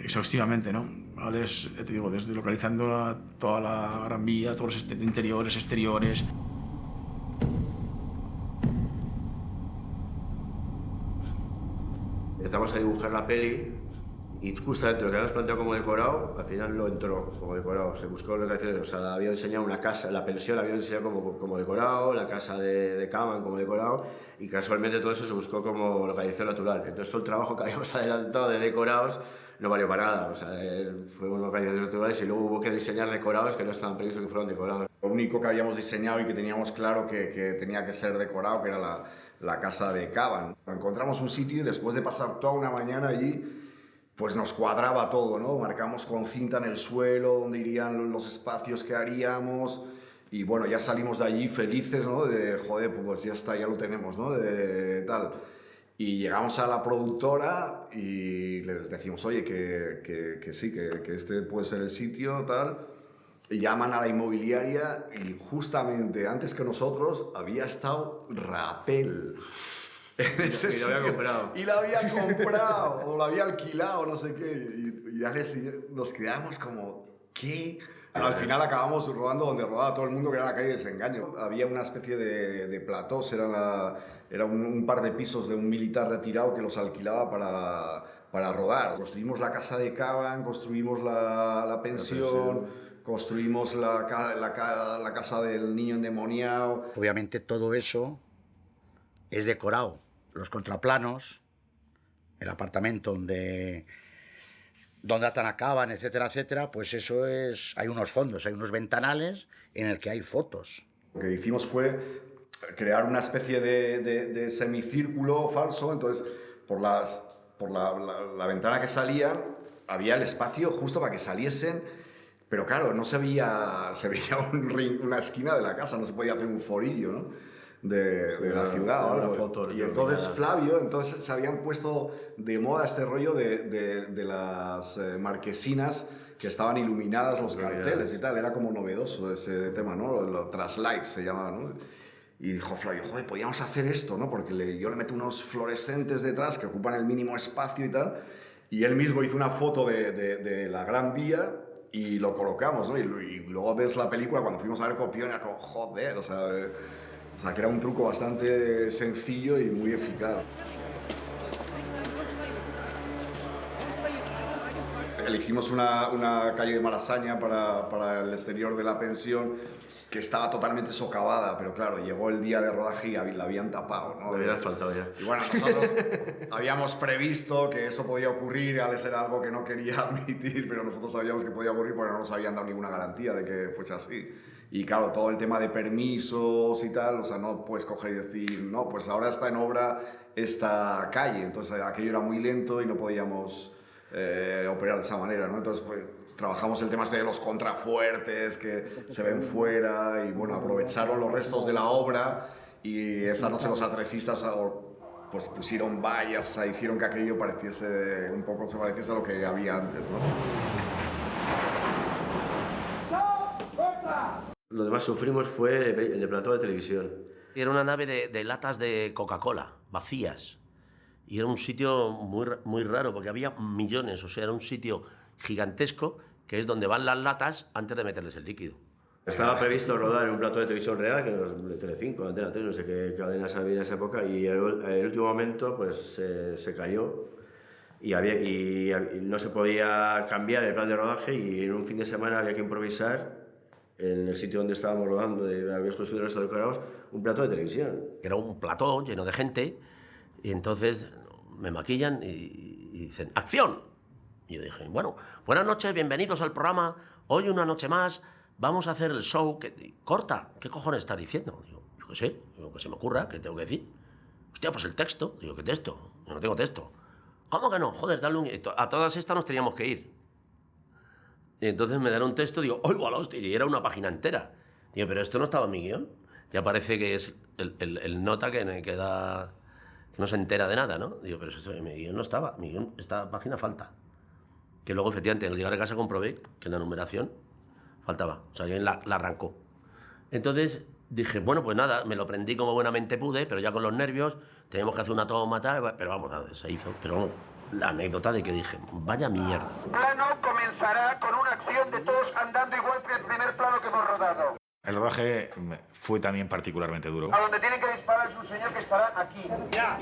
exhaustivamente, ¿no? Alex, ya te digo, desde localizando toda la Gran Vía, todos los interiores, exteriores. Empezamos a dibujar la peli y justamente lo que habíamos planteado como decorado, al final no entró como decorado. Se buscó localizaciones, o sea, había diseñado una casa, la pensión la había diseñado como decorado, la casa de Caban como decorado, y casualmente todo eso se buscó como localización natural. Entonces todo el trabajo que habíamos adelantado de decorados no valió para nada, o sea, fueron localizaciones naturales y luego hubo que diseñar decorados que no estaban previstos que fueran decorados. Lo único que habíamos diseñado y que teníamos claro que tenía que ser decorado, que era la casa de Caban. Encontramos un sitio y después de pasar toda una mañana allí, pues nos cuadraba todo, ¿no? Marcamos con cinta en el suelo dónde irían los espacios que haríamos y bueno, ya salimos de allí felices, ¿no? De, joder, pues ya está, ya lo tenemos, ¿no? De tal. Y llegamos a la productora y les decimos, oye, que sí, que este puede ser el sitio, tal. Y llaman a la inmobiliaria y justamente antes que nosotros había estado Rapel. Y lo había comprado. Y la habían comprado, o la había alquilado, no sé qué. Y nos quedamos como, ¿qué? Al final acabamos rodando donde rodaba todo el mundo, que era la calle Desengaño. Había una especie de platós, era un par de pisos de un militar retirado que los alquilaba para rodar. Construimos la casa de Caban, construimos la pensión, construimos la casa del niño endemoniado. Obviamente todo eso es decorado. Los contraplanos, el apartamento donde atan a Caban, etcétera, etcétera, pues eso es... Hay unos fondos, hay unos ventanales en el que hay fotos. Lo que hicimos fue crear una especie de semicírculo falso, entonces por la ventana que salían había el espacio justo para que saliesen Pero claro, no se veía una esquina de la casa, no se podía hacer un forillo, ¿no? de la ciudad. Una foto, y entonces Flavio, entonces se habían puesto de moda este rollo de las marquesinas que estaban iluminadas, los carteles y tal. Era como novedoso ese tema, ¿no? Los traslights se llamaba, ¿no? Y dijo Flavio, joder, podíamos hacer esto, ¿no? Porque yo le meto unos fluorescentes detrás que ocupan el mínimo espacio y tal. Y él mismo hizo una foto de la Gran Vía y lo colocamos, ¿no? Y luego ves la película, cuando fuimos a ver Copión, era como, joder, o sea, que era un truco bastante sencillo y muy eficaz. Elegimos una calle de Malasaña para el exterior de la pensión, que estaba totalmente socavada, pero claro, llegó el día de rodaje y la habían tapado, ¿no? Le hubiera faltado ya. Y bueno, nosotros habíamos previsto que eso podía ocurrir, Alex era algo que no quería admitir, pero nosotros sabíamos que podía ocurrir porque no nos habían dado ninguna garantía de que fuese así. Y claro, todo el tema de permisos y tal, o sea, no puedes coger y decir, no, pues ahora está en obra esta calle, entonces aquello era muy lento y no podíamos operar de esa manera, ¿no? Entonces, pues, trabajamos el tema de los contrafuertes que se ven fuera y bueno, aprovecharon los restos de la obra y esa noche los atrecistas pues pusieron vallas, o sea, hicieron que aquello pareciese un poco, se pareciese a lo que había antes, ¿no? Lo que más sufrimos fue el de plató de televisión. Era una nave de latas de Coca-Cola, vacías. Y era un sitio muy raro, porque había millones, o sea, era un sitio gigantesco, que es donde van las latas antes de meterles el líquido. Estaba previsto rodar en un plató de televisión real, que de Telecinco, Antena 3, no sé qué cadenas había en esa época, y en el último momento pues se cayó y no se podía cambiar el plan de rodaje, y en un fin de semana había que improvisar en el sitio donde estábamos rodando, habíamos construido esto decorados, un plató de televisión. Era un plató lleno de gente, y entonces me maquillan y dicen, ¡acción! Y yo dije, bueno, buenas noches, bienvenidos al programa, hoy una noche más, vamos a hacer el show. Corta, ¿qué cojones estás diciendo? Digo, yo qué sé, digo, que se me ocurra, ¿qué tengo que decir? Hostia, pues el texto. Digo, ¿qué texto? Yo no tengo texto. ¿Cómo que no? Joder, dale un... A todas estas nos teníamos que ir. Y entonces me dan un texto, digo, ¡oigo a la hostia! Y era una página entera. Digo, pero esto no estaba en mi guión. Ya parece que es el nota que da... que no se entera de nada, ¿no? Digo, pero eso en mi guión no estaba. Mi guión, esta página falta. Que luego, efectivamente, al llegar a casa comprobé que en la numeración faltaba. O sea, alguien la arrancó. Entonces dije, bueno, pues nada, me lo prendí como buenamente pude, pero ya con los nervios, teníamos que hacer una toma tal, pero vamos, nada, se hizo. Pero vamos, la anécdota de que dije, vaya mierda. El plano comenzará con una acción de todos andando igual que el primer plano que hemos rodado. El rodaje fue también particularmente duro. A donde tienen que disparar es un señor que estará aquí. ¡Ya!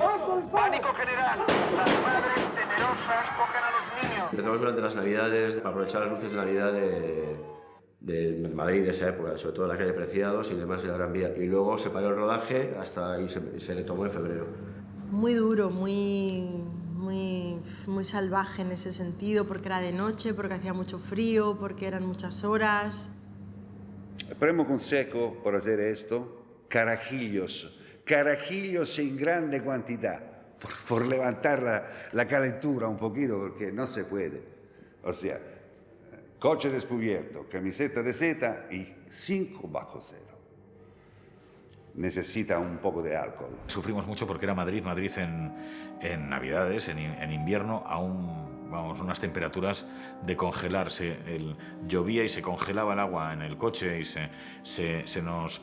¡Pánico general! Las madres temerosas cogen a los niños. Empezamos durante las Navidades, para aprovechar las luces de Navidad de Madrid de esa época, sobre todo la calle Preciados y demás en la Gran Vía. Y luego se paró el rodaje y se le tomó en febrero. Muy duro, muy salvaje en ese sentido, porque era de noche, porque hacía mucho frío, porque eran muchas horas. El primo consejo por hacer esto, carajillos en grande cantidad, por levantar la calentura un poquito, porque no se puede. O sea, coche descubierto, camiseta de seta y 5 bajo cero. Necesita un poco de alcohol. Sufrimos mucho porque era Madrid en Navidades, en invierno, aún, vamos, unas temperaturas de congelarse. Llovía y se congelaba el agua en el coche y se nos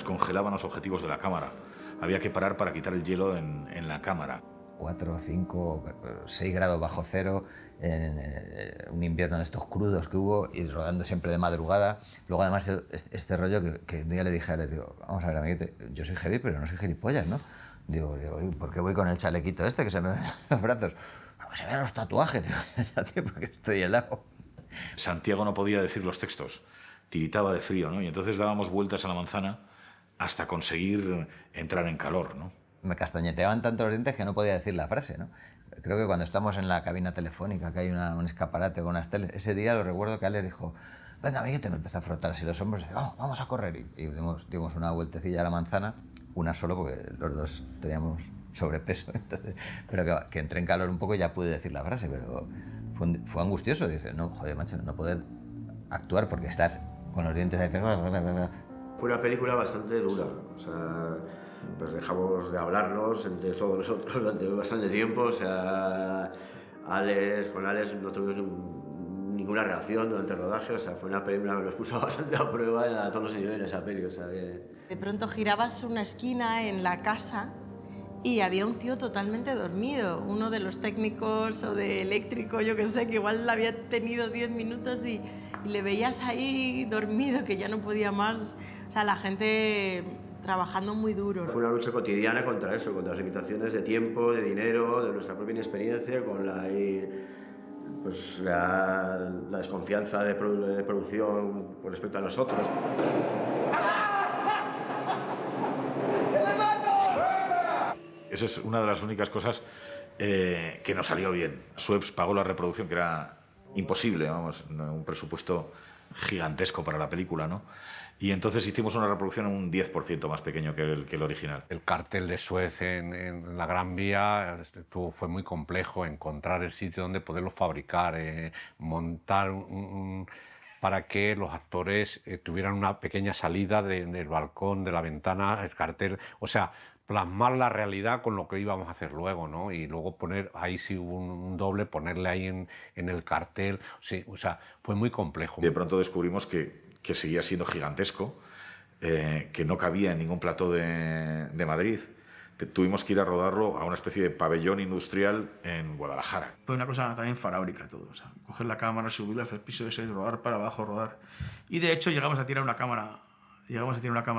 congelaban los objetivos de la cámara. Había que parar para quitar el hielo en la cámara. 4, 5, 6 grados bajo cero, en un invierno de estos crudos que hubo, y rodando siempre de madrugada. Luego además este rollo que un día le dije a él, digo, vamos a ver, amiguete, yo soy heavy, pero no soy gilipollas, ¿no? Digo, ¿por qué voy con el chalequito este que se me ven los brazos? Porque se vean los tatuajes, tío, porque estoy helado. Santiago no podía decir los textos, tiritaba de frío, ¿no? Y entonces dábamos vueltas a la manzana hasta conseguir entrar en calor, ¿no? Me castañeteaban tanto los dientes que no podía decir la frase, ¿no? Creo que cuando estamos en la cabina telefónica, que hay un escaparate con unas teles, ese día lo recuerdo que Alex dijo, venga, amiguete, me empezó a frotar así los hombros y dice, vamos a correr. Y dimos una vueltecilla a la manzana, una solo porque los dos teníamos sobrepeso, entonces, pero que entré en calor un poco y ya pude decir la frase, pero fue angustioso. Dice, no, joder, macho, no poder actuar porque estás con los dientes de... Fue una película bastante dura, o sea, pues dejamos de hablarnos entre todos nosotros durante bastante tiempo, o sea, con Alex no tuvimos ninguna relación durante el rodaje, o sea, fue una película que nos puso bastante a prueba a todos los niveles, esa peli, o sea, que... De pronto girabas una esquina en la casa y había un tío totalmente dormido, uno de los técnicos o de eléctrico, yo que sé, que igual había tenido 10 minutos y le veías ahí dormido, que ya no podía más. O sea, la gente trabajando muy duro. Fue una lucha cotidiana contra eso, contra las limitaciones de tiempo, de dinero, de nuestra propia inexperiencia, con la desconfianza de producción con respecto a nosotros. Esa es una de las únicas cosas que nos salió bien. Sueps pagó la reproducción, que era imposible, vamos, un presupuesto gigantesco para la película, ¿no? Y entonces hicimos una reproducción un 10% más pequeño que el original. El cartel de Suez en la Gran Vía fue muy complejo, encontrar el sitio donde poderlo fabricar, montar para que los actores tuvieran una pequeña salida del balcón, de la ventana, el cartel, o sea, plasmar la realidad con lo que íbamos a hacer luego, ¿no? Y luego poner, ahí sí hubo un doble, ponerle ahí en el cartel, sí, o sea, fue muy complejo. De pronto descubrimos que seguía siendo gigantesco, que no cabía en ningún plató de Madrid. Tuvimos que ir a rodarlo a una especie de pabellón industrial en Guadalajara. Fue una cosa también faraónica todo, o sea, coger la cámara, subirla hacia el piso ese, rodar para abajo, rodar. Y de hecho llegamos a tirar una cámara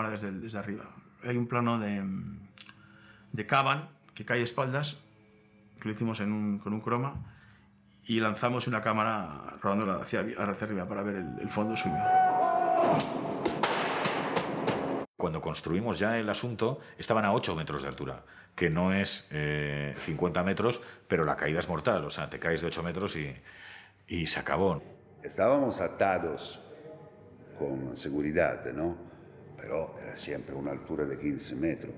desde arriba. Hay un plano de Caban que cae a espaldas, que lo hicimos con un croma, y lanzamos una cámara rodándola hacia arriba para ver el fondo suyo. Cuando construimos ya el asunto, estaban a 8 metros de altura, que no es 50 metros, pero la caída es mortal, o sea, te caes de 8 metros y se acabó. Estábamos atados con seguridad, ¿no? Pero era siempre una altura de 15 metros.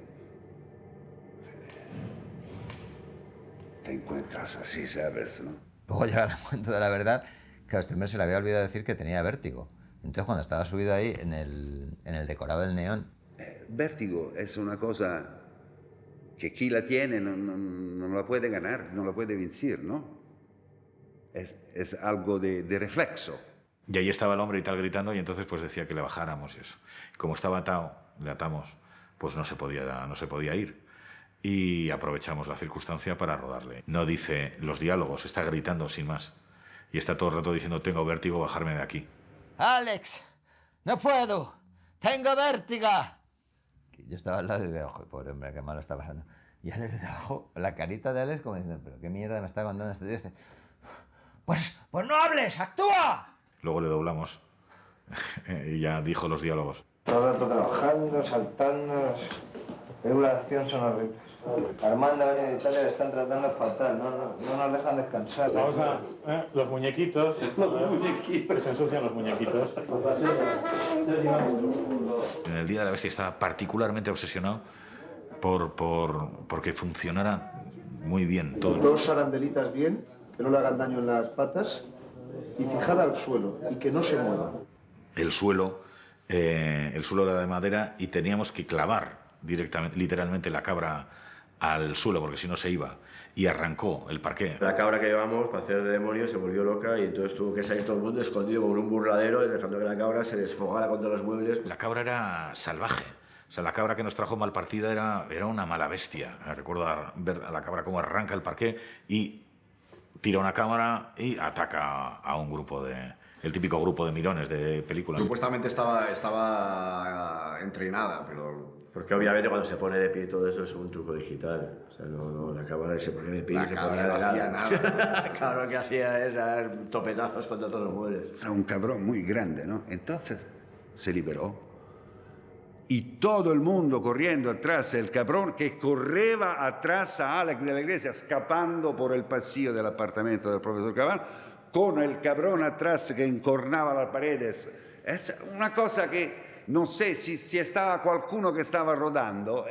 Te encuentras así, ¿sabes? ¿No? Luego llega el momento de la verdad, que a este hombre se le había olvidado decir que tenía vértigo. Entonces, cuando estaba subido ahí en el decorado del neón... Vértigo es una cosa que quien la tiene no la puede ganar, no la puede vencer, ¿no? Es algo de reflexo. Y ahí estaba el hombre y tal gritando, y entonces pues decía que le bajáramos y eso. Como estaba atado, le atamos, pues no se podía ir. Y aprovechamos la circunstancia para rodarle. No dice los diálogos, está gritando sin más. Y está todo el rato diciendo, tengo vértigo, bajarme de aquí. ¡Alex! ¡No puedo! ¡Tengo vértigo! Yo estaba al lado y digo, joder, pobre hombre, qué mal está pasando. Y Alex de abajo, la carita de Alex como diciendo, pero qué mierda me está contando este tío. Dice, pues no hables, actúa. Luego le doblamos y ya dijo los diálogos. Todo el rato trabajando, saltando, las películas de acción son horribles. Armando y Italia le están tratando fatal, no nos dejan descansar. Vamos a los muñequitos. Que se ensucian los muñequitos. En el Día de la Bestia estaba particularmente obsesionado porque funcionara muy bien todo. 2 arandelitas bien, que no le hagan daño en las patas, y fijada al suelo, y que no se mueva. El suelo era de madera y teníamos que clavar literalmente la cabra al suelo, porque si no se iba, y arrancó el parqué. La cabra que llevamos para hacer de demonio se volvió loca y entonces tuvo que salir todo el mundo escondido con un burladero, dejando que la cabra se desfogara contra los muebles. La cabra era salvaje. O sea, la cabra que nos trajo mal partida era una mala bestia. Recuerdo ver a la cabra cómo arranca el parqué y tira una cámara y ataca a un grupo el típico grupo de mirones de películas. Supuestamente estaba entrenada, pero... Porque obviamente cuando se pone de pie todo eso es un truco digital. O sea, la cámara se ponía de pie y se ponía no hacía nada. La cabra que hacía es dar topetazos contra todos los muebles. Era un cabrón muy grande, ¿no? Entonces se liberó. Y todo el mundo corriendo atrás, el cabrón que correva atrás a Alex de la Iglesia, escapando por el pasillo del apartamento del profesor Cabán, con el cabrón atrás que encornaba las paredes. Es una cosa que no sé si estaba qualcuno que estaba rodando,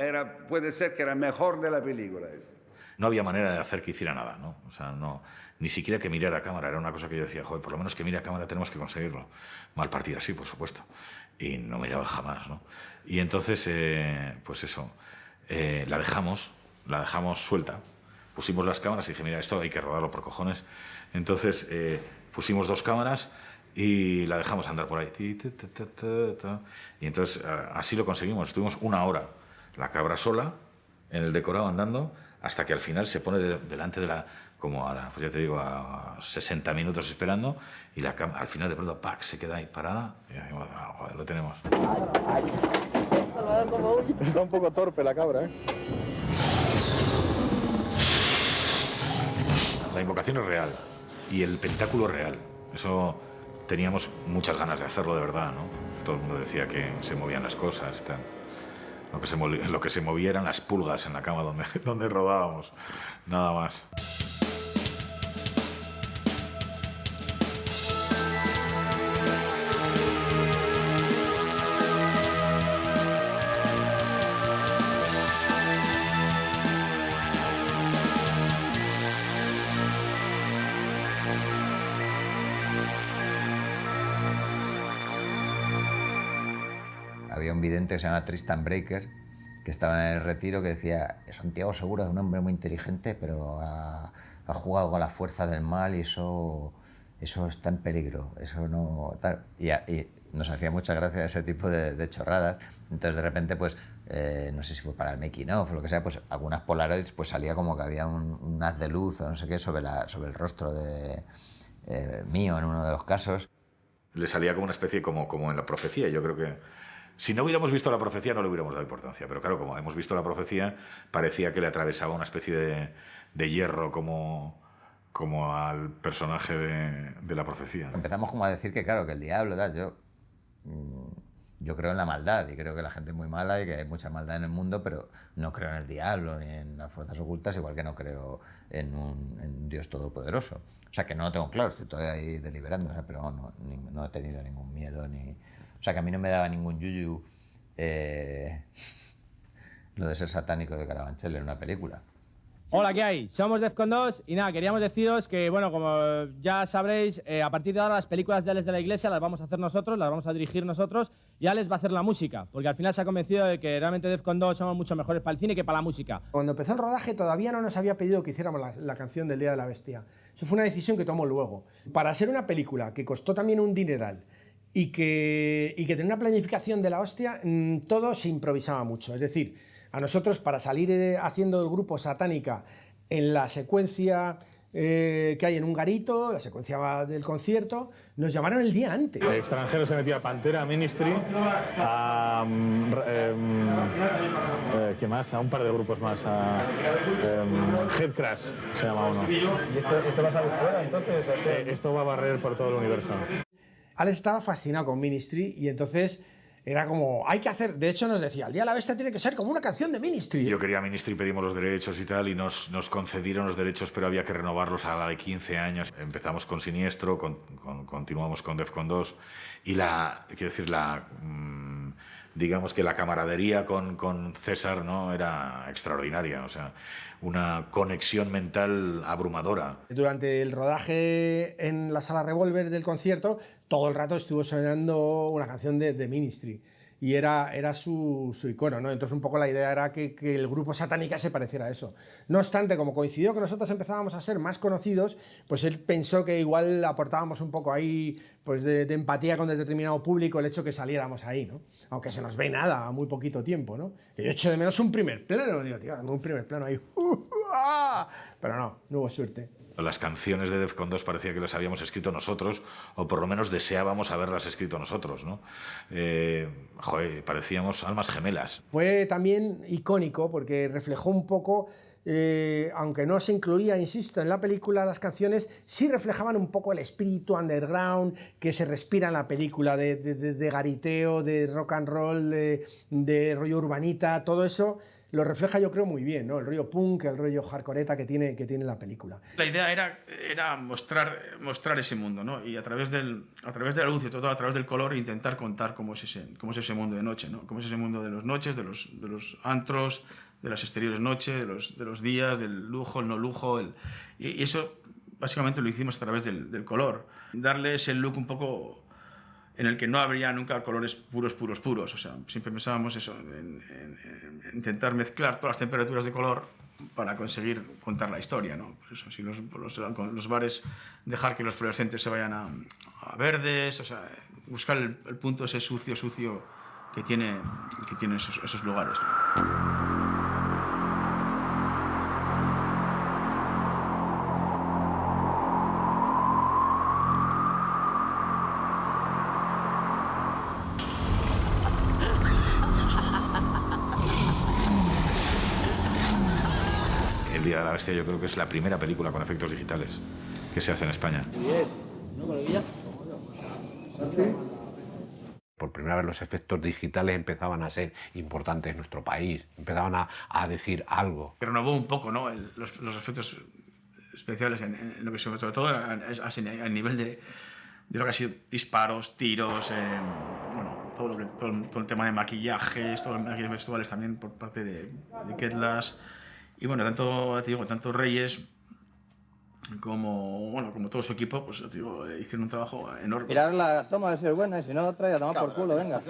puede ser que era mejor de la película. no había manera de hacer que hiciera nada, ¿no? O sea, no, ni siquiera que mirara a cámara. Era una cosa que yo decía, joder, por lo menos que mire a cámara, tenemos que conseguirlo. Mal partida, sí, por supuesto. Y no miraba jamás, ¿no? Y entonces, pues eso, la dejamos suelta. Pusimos las cámaras y dije, mira, esto hay que rodarlo por cojones. Entonces pusimos 2 cámaras y la dejamos andar por ahí. Y entonces así lo conseguimos. Estuvimos 1 hora la cabra sola en el decorado andando hasta que al final se pone delante de la... como a, pues ya te digo, a 60 minutos esperando y al final de pronto ¡pac! Se queda ahí parada y decimos, ah, joder, lo tenemos. Está un poco torpe la cabra, ¿eh? La invocación es real y el pentáculo real. Eso teníamos muchas ganas de hacerlo de verdad, ¿no? Todo el mundo decía que se movían las cosas, tal. Lo que se movía eran las pulgas en la cama donde rodábamos, nada más. Había un vidente que se llama Tristan Breaker, que estaba en el retiro, que decía, Santiago Segura es un hombre muy inteligente, pero ha jugado con las fuerzas del mal y eso está en peligro, eso no... Tal. Y nos hacía mucha gracia ese tipo de chorradas. Entonces de repente, pues, no sé si fue para el making of o lo que sea, pues algunas Polaroids, pues salía como que había un haz de luz o no sé qué sobre el rostro de mío en uno de los casos. Le salía como una especie, como en la profecía. Yo creo que si no hubiéramos visto la profecía no le hubiéramos dado importancia, pero claro, como hemos visto la profecía, parecía que le atravesaba una especie de hierro como al personaje de la profecía. Empezamos como a decir que claro, que el diablo, tal, yo creo en la maldad y creo que la gente es muy mala y que hay mucha maldad en el mundo, pero no creo en el diablo ni en las fuerzas ocultas, igual que no creo en un Dios todopoderoso. O sea, que no lo tengo claro, estoy todavía ahí deliberando, o sea, pero no he tenido ningún miedo ni... O sea, que a mí no me daba ningún yuyu lo de ser satánico de Carabanchel en una película. Hola, ¿qué hay? Somos Defcon 2 y nada, queríamos deciros que, bueno, como ya sabréis, a partir de ahora las películas de Alex de la Iglesia las vamos a hacer nosotros, las vamos a dirigir nosotros y Alex va a hacer la música, porque al final se ha convencido de que realmente Defcon 2 somos mucho mejores para el cine que para la música. Cuando empezó el rodaje todavía no nos había pedido que hiciéramos la canción del Día de la Bestia. Eso fue una decisión que tomó luego. Para ser una película que costó también un dineral y que tenía una planificación de la hostia, todo se improvisaba mucho. Es decir, a nosotros para salir haciendo el grupo Satánica en la secuencia que hay en un garito, la secuencia del concierto, nos llamaron el día antes. El extranjero se metió a Pantera, Ministry, ¿qué más? A un par de grupos más, Headcrash se llama uno. ¿Y esto va a salir fuera entonces? Esto va a barrer por todo el universo. Alex estaba fascinado con Ministry y entonces era como, hay que hacer, de hecho nos decía, el Día de la Bestia tiene que ser como una canción de Ministry. Yo quería Ministry, pedimos los derechos y tal, y nos concedieron los derechos, pero había que renovarlos a la de 15 años. Empezamos con Siniestro, continuamos con Defcon 2, y digamos que la camaradería con César, ¿no?, era extraordinaria, o sea, una conexión mental abrumadora. Durante el rodaje en la sala Revolver del concierto, todo el rato estuvo sonando una canción de Ministry y era su icono, ¿no? Entonces un poco la idea era que el grupo Satánica se pareciera a eso. No obstante, como coincidió que nosotros empezábamos a ser más conocidos, pues él pensó que igual aportábamos un poco ahí pues de empatía con determinado público el hecho que saliéramos ahí, ¿no? Aunque se nos ve nada, a muy poquito tiempo, ¿no? Que yo echo de menos un primer plano, digo, tío, un primer plano ahí, pero no hubo suerte. Las canciones de Defcon 2 parecía que las habíamos escrito nosotros, o por lo menos deseábamos haberlas escrito nosotros, ¿no? Parecíamos almas gemelas. Fue también icónico porque reflejó un poco, aunque no se incluía, insisto, en la película, las canciones sí reflejaban un poco el espíritu underground que se respira en la película, de gariteo, de rock and roll, de rollo urbanita, todo eso lo refleja, yo creo, muy bien, ¿no? El rollo punk, el rollo hardcoreta que tiene la película. La idea era mostrar ese mundo, ¿no? Y a través de la luz y todo, a través del color, intentar contar cómo es ese mundo de noche, ¿no? Cómo es ese mundo de las noches, de los antros, las exteriores noche, de los días, del lujo, el no lujo. Y eso básicamente lo hicimos a través del color. Darles el look un poco en el que no habría nunca colores puros. O sea, siempre pensábamos eso, en intentar mezclar todas las temperaturas de color para conseguir contar la historia, ¿no? Pues eso, si los bares dejar que los fluorescentes se vayan a verdes, o sea, buscar el punto ese sucio que tienen esos lugares, ¿no? El Día de la Bestia yo creo que es la primera película con efectos digitales que se hace en España. Por primera vez los efectos digitales empezaban a ser importantes en nuestro país, empezaban a decir algo. Renovó un poco, ¿no? los efectos especiales en lo que sobre todo a nivel de lo que ha sido disparos, tiros, bueno, todo el tema de maquillajes, todo el maquillaje vestuales también por parte de Ketlas. Y bueno, tanto Reyes como todo su equipo, pues te digo, hicieron un trabajo enorme. Mirar la toma, a ver si es buena, y si no, otra y a tomar por culo, venga.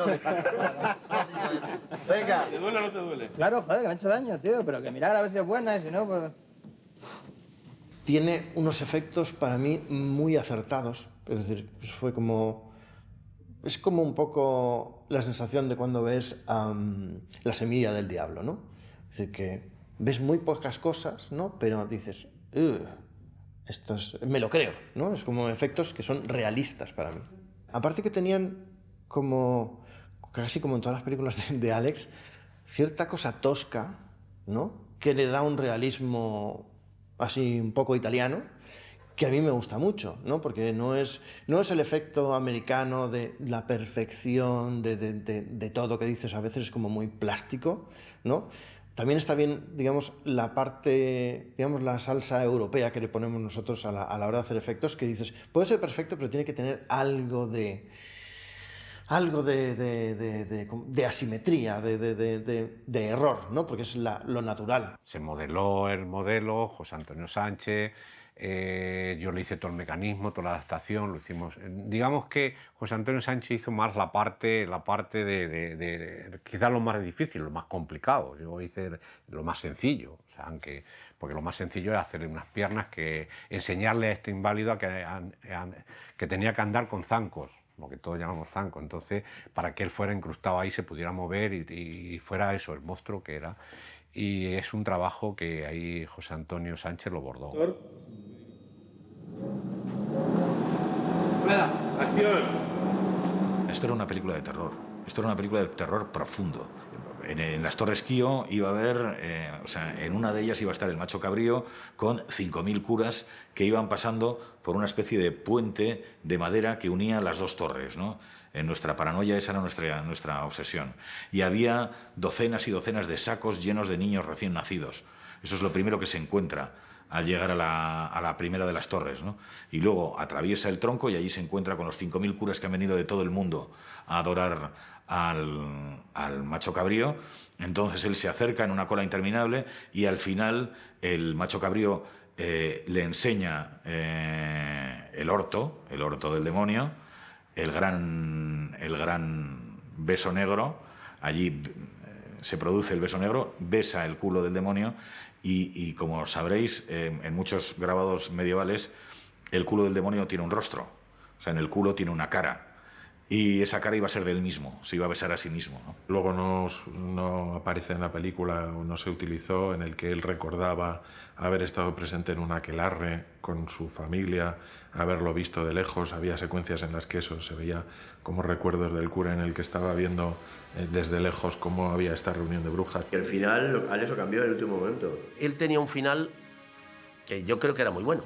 Venga. ¿Te duele o no te duele? Claro, joder, que me ha hecho daño, tío, pero que mirar a ver si es buena, y si no, pues... Tiene unos efectos para mí muy acertados, es decir, fue como... Es como un poco la sensación de cuando ves La semilla del diablo, ¿no? Es decir, que ves muy pocas cosas, ¿no? Pero dices, esto es, me lo creo, ¿no? Es como efectos que son realistas para mí. Aparte que tenían como, casi como en todas las películas de Alex, cierta cosa tosca, ¿no? Que le da un realismo así un poco italiano, que a mí me gusta mucho, ¿no? Porque no es el efecto americano de la perfección, de todo que dices, a veces es como muy plástico, ¿no? También está bien, digamos, la parte, digamos, la salsa europea que le ponemos nosotros a la hora de hacer efectos, que dices, puede ser perfecto, pero tiene que tener algo de asimetría, de error, ¿no? Porque es lo natural. Se modeló el modelo, José Antonio Sánchez, yo le hice todo el mecanismo, toda la adaptación, lo hicimos. Digamos que José Antonio Sánchez hizo más la parte de quizás lo más difícil, lo más complicado. Yo hice lo más sencillo, o sea, porque lo más sencillo era hacerle unas piernas, enseñarle a este inválido que tenía que andar con zancos, lo que todos llamamos zanco. Entonces, para que él fuera incrustado ahí, se pudiera mover y fuera eso, el monstruo que era. Y es un trabajo que ahí José Antonio Sánchez lo bordó. ¡Acción! Esto era una película de terror. Esto era una película de terror profundo. En las Torres Quío iba a haber, o sea, en una de ellas iba a estar el Macho Cabrío con 5.000 curas que iban pasando por una especie de puente de madera que unía las dos torres, ¿no? En nuestra paranoia esa era nuestra obsesión. Y había docenas y docenas de sacos llenos de niños recién nacidos. Eso es lo primero que se encuentra al llegar a la primera de las torres, ¿no? Y luego atraviesa el tronco y allí se encuentra con los 5.000 curas que han venido de todo el mundo a adorar al Macho Cabrío. Entonces él se acerca en una cola interminable y al final el Macho Cabrío le enseña el orto del demonio, el gran beso negro. Allí se produce el beso negro, besa el culo del demonio y como sabréis, en muchos grabados medievales el culo del demonio tiene un rostro, o sea, en el culo tiene una cara. Y esa cara iba a ser de él mismo, se iba a besar a sí mismo, ¿no? Luego no aparece en la película o no se utilizó en el que él recordaba haber estado presente en un aquelarre con su familia, haberlo visto de lejos. Había secuencias en las que eso se veía como recuerdos del cura en el que estaba viendo desde lejos cómo había esta reunión de brujas. Y el final, Alex lo cambió en el último momento. Él tenía un final que yo creo que era muy bueno,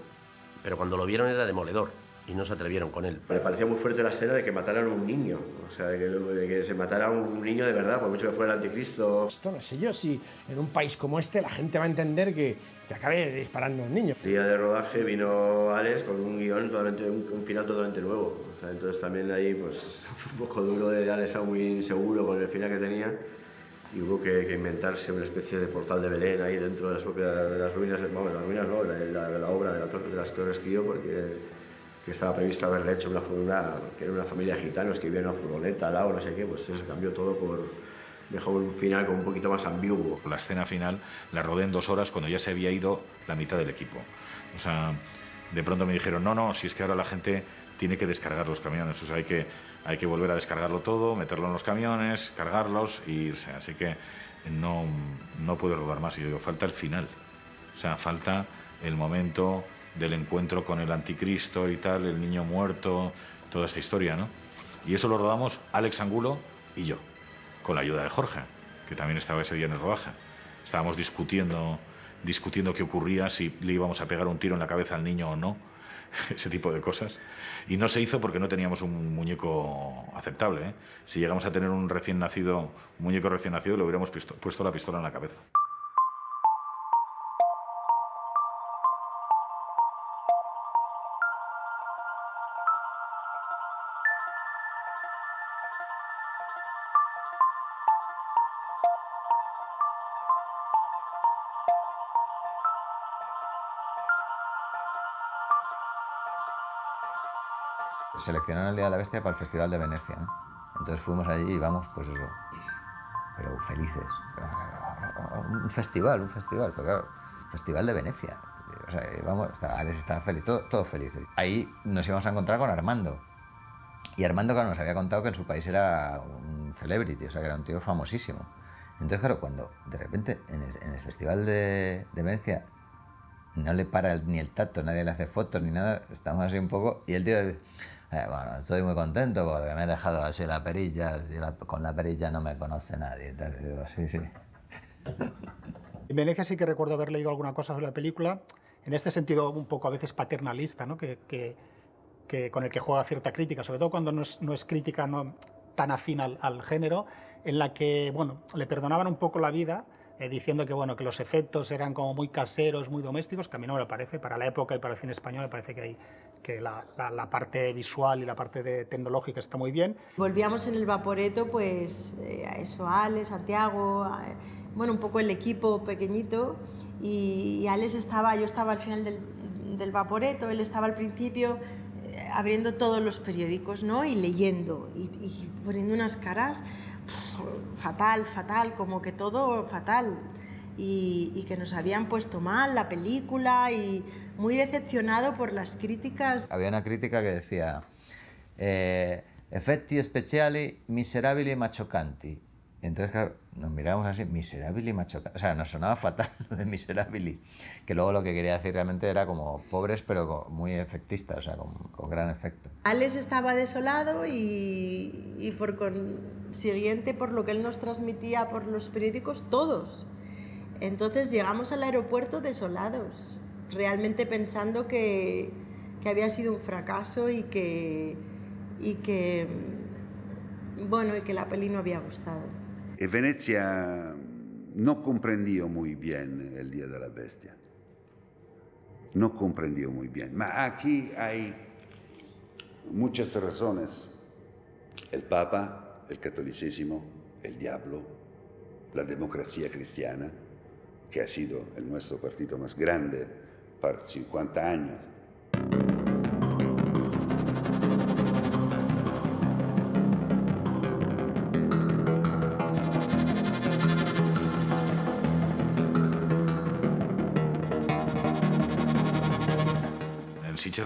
pero cuando lo vieron era demoledor. Y no se atrevieron con él. Me parecía muy fuerte la escena de que mataran a un niño, o sea, de que se matara a un niño de verdad, por mucho que fuera el anticristo. Esto no sé yo si en un país como este la gente va a entender que acabe disparando a un niño. El día de rodaje vino Alex con un guión totalmente, un final totalmente nuevo. O sea, entonces también ahí pues fue un poco duro, de Alex estaba muy inseguro con el final que tenía y hubo que inventarse una especie de portal de Belén ahí dentro de las ruinas, bueno, las ruinas no, de la obra de las que escribió, porque que estaba previsto haberle hecho que era una familia de gitanos que vivía en una furgoneta al lado, no sé qué, pues eso cambió todo dejó un final como un poquito más ambiguo. La escena final la rodé en 2 horas cuando ya se había ido la mitad del equipo. O sea, de pronto me dijeron, no, si es que ahora la gente tiene que descargar los camiones, o sea, hay que volver a descargarlo todo, meterlo en los camiones, cargarlos e irse. Así que no puedo rodar más. Y yo digo, falta el final. O sea, falta el momento del encuentro con el anticristo y tal, el niño muerto, toda esta historia, ¿no? Y eso lo rodamos Alex Angulo y yo, con la ayuda de Jorge, que también estaba ese día en el rodaje. Estábamos discutiendo qué ocurría, si le íbamos a pegar un tiro en la cabeza al niño o no, ese tipo de cosas. Y no se hizo porque no teníamos un muñeco aceptable, ¿eh? Si llegamos a tener un muñeco recién nacido, le hubiéramos puesto la pistola en la cabeza. Seleccionaron el Día de la Bestia para el Festival de Venecia, ¿no? Entonces fuimos allí y vamos, pues eso, pero felices. Un festival, pero claro, Festival de Venecia. O sea, vamos, Alex estaba feliz, todos felices. Ahí nos íbamos a encontrar con Armando. Y Armando, claro, nos había contado que en su país era un celebrity, o sea, que era un tío famosísimo. Entonces, claro, cuando de repente en el Festival de Venecia no le para ni el tacto, nadie le hace fotos ni nada, estamos así un poco, y el tío dice, bueno, estoy muy contento porque me he dejado así la perilla, con la perilla no me conoce nadie, tal. Y digo, sí. En Venecia sí que recuerdo haber leído alguna cosa sobre la película, en este sentido un poco a veces paternalista, ¿no? que con el que juega cierta crítica, sobre todo cuando no es crítica tan afín al género, en la que bueno, le perdonaban un poco la vida, diciendo que, bueno, que los efectos eran como muy caseros, muy domésticos, que a mí no me lo parece. Para la época y para el cine español me parece que la parte visual y la parte tecnológica está muy bien. Volvíamos en el Vaporetto, pues a eso, a Alex, Santiago, bueno, un poco el equipo pequeñito, y Alex yo estaba al final del Vaporetto, él estaba al principio abriendo todos los periódicos, ¿no? Y leyendo y poniendo unas caras fatal, como que todo fatal, y que nos habían puesto mal la película, y muy decepcionado por las críticas. Había una crítica que decía effetti speciali miserabili e machocanti. Entonces, claro, nos mirábamos así, miserabili y machocanti. O sea, nos sonaba fatal lo de miserabili, que luego lo que quería decir realmente era como pobres, pero muy efectistas, o sea, con gran efecto. Alex estaba desolado y por consiguiente, por lo que él nos transmitía por los periódicos, todos. Entonces llegamos al aeropuerto desolados, realmente pensando que había sido un fracaso y que la peli no había gustado. En Venecia no comprendió muy bien el Día de la Bestia. No comprendió muy bien. Pero aquí hay muchas razones. El Papa, el catolicismo, el diablo, la democracia cristiana, que ha sido nuestro partido más grande por 50 años.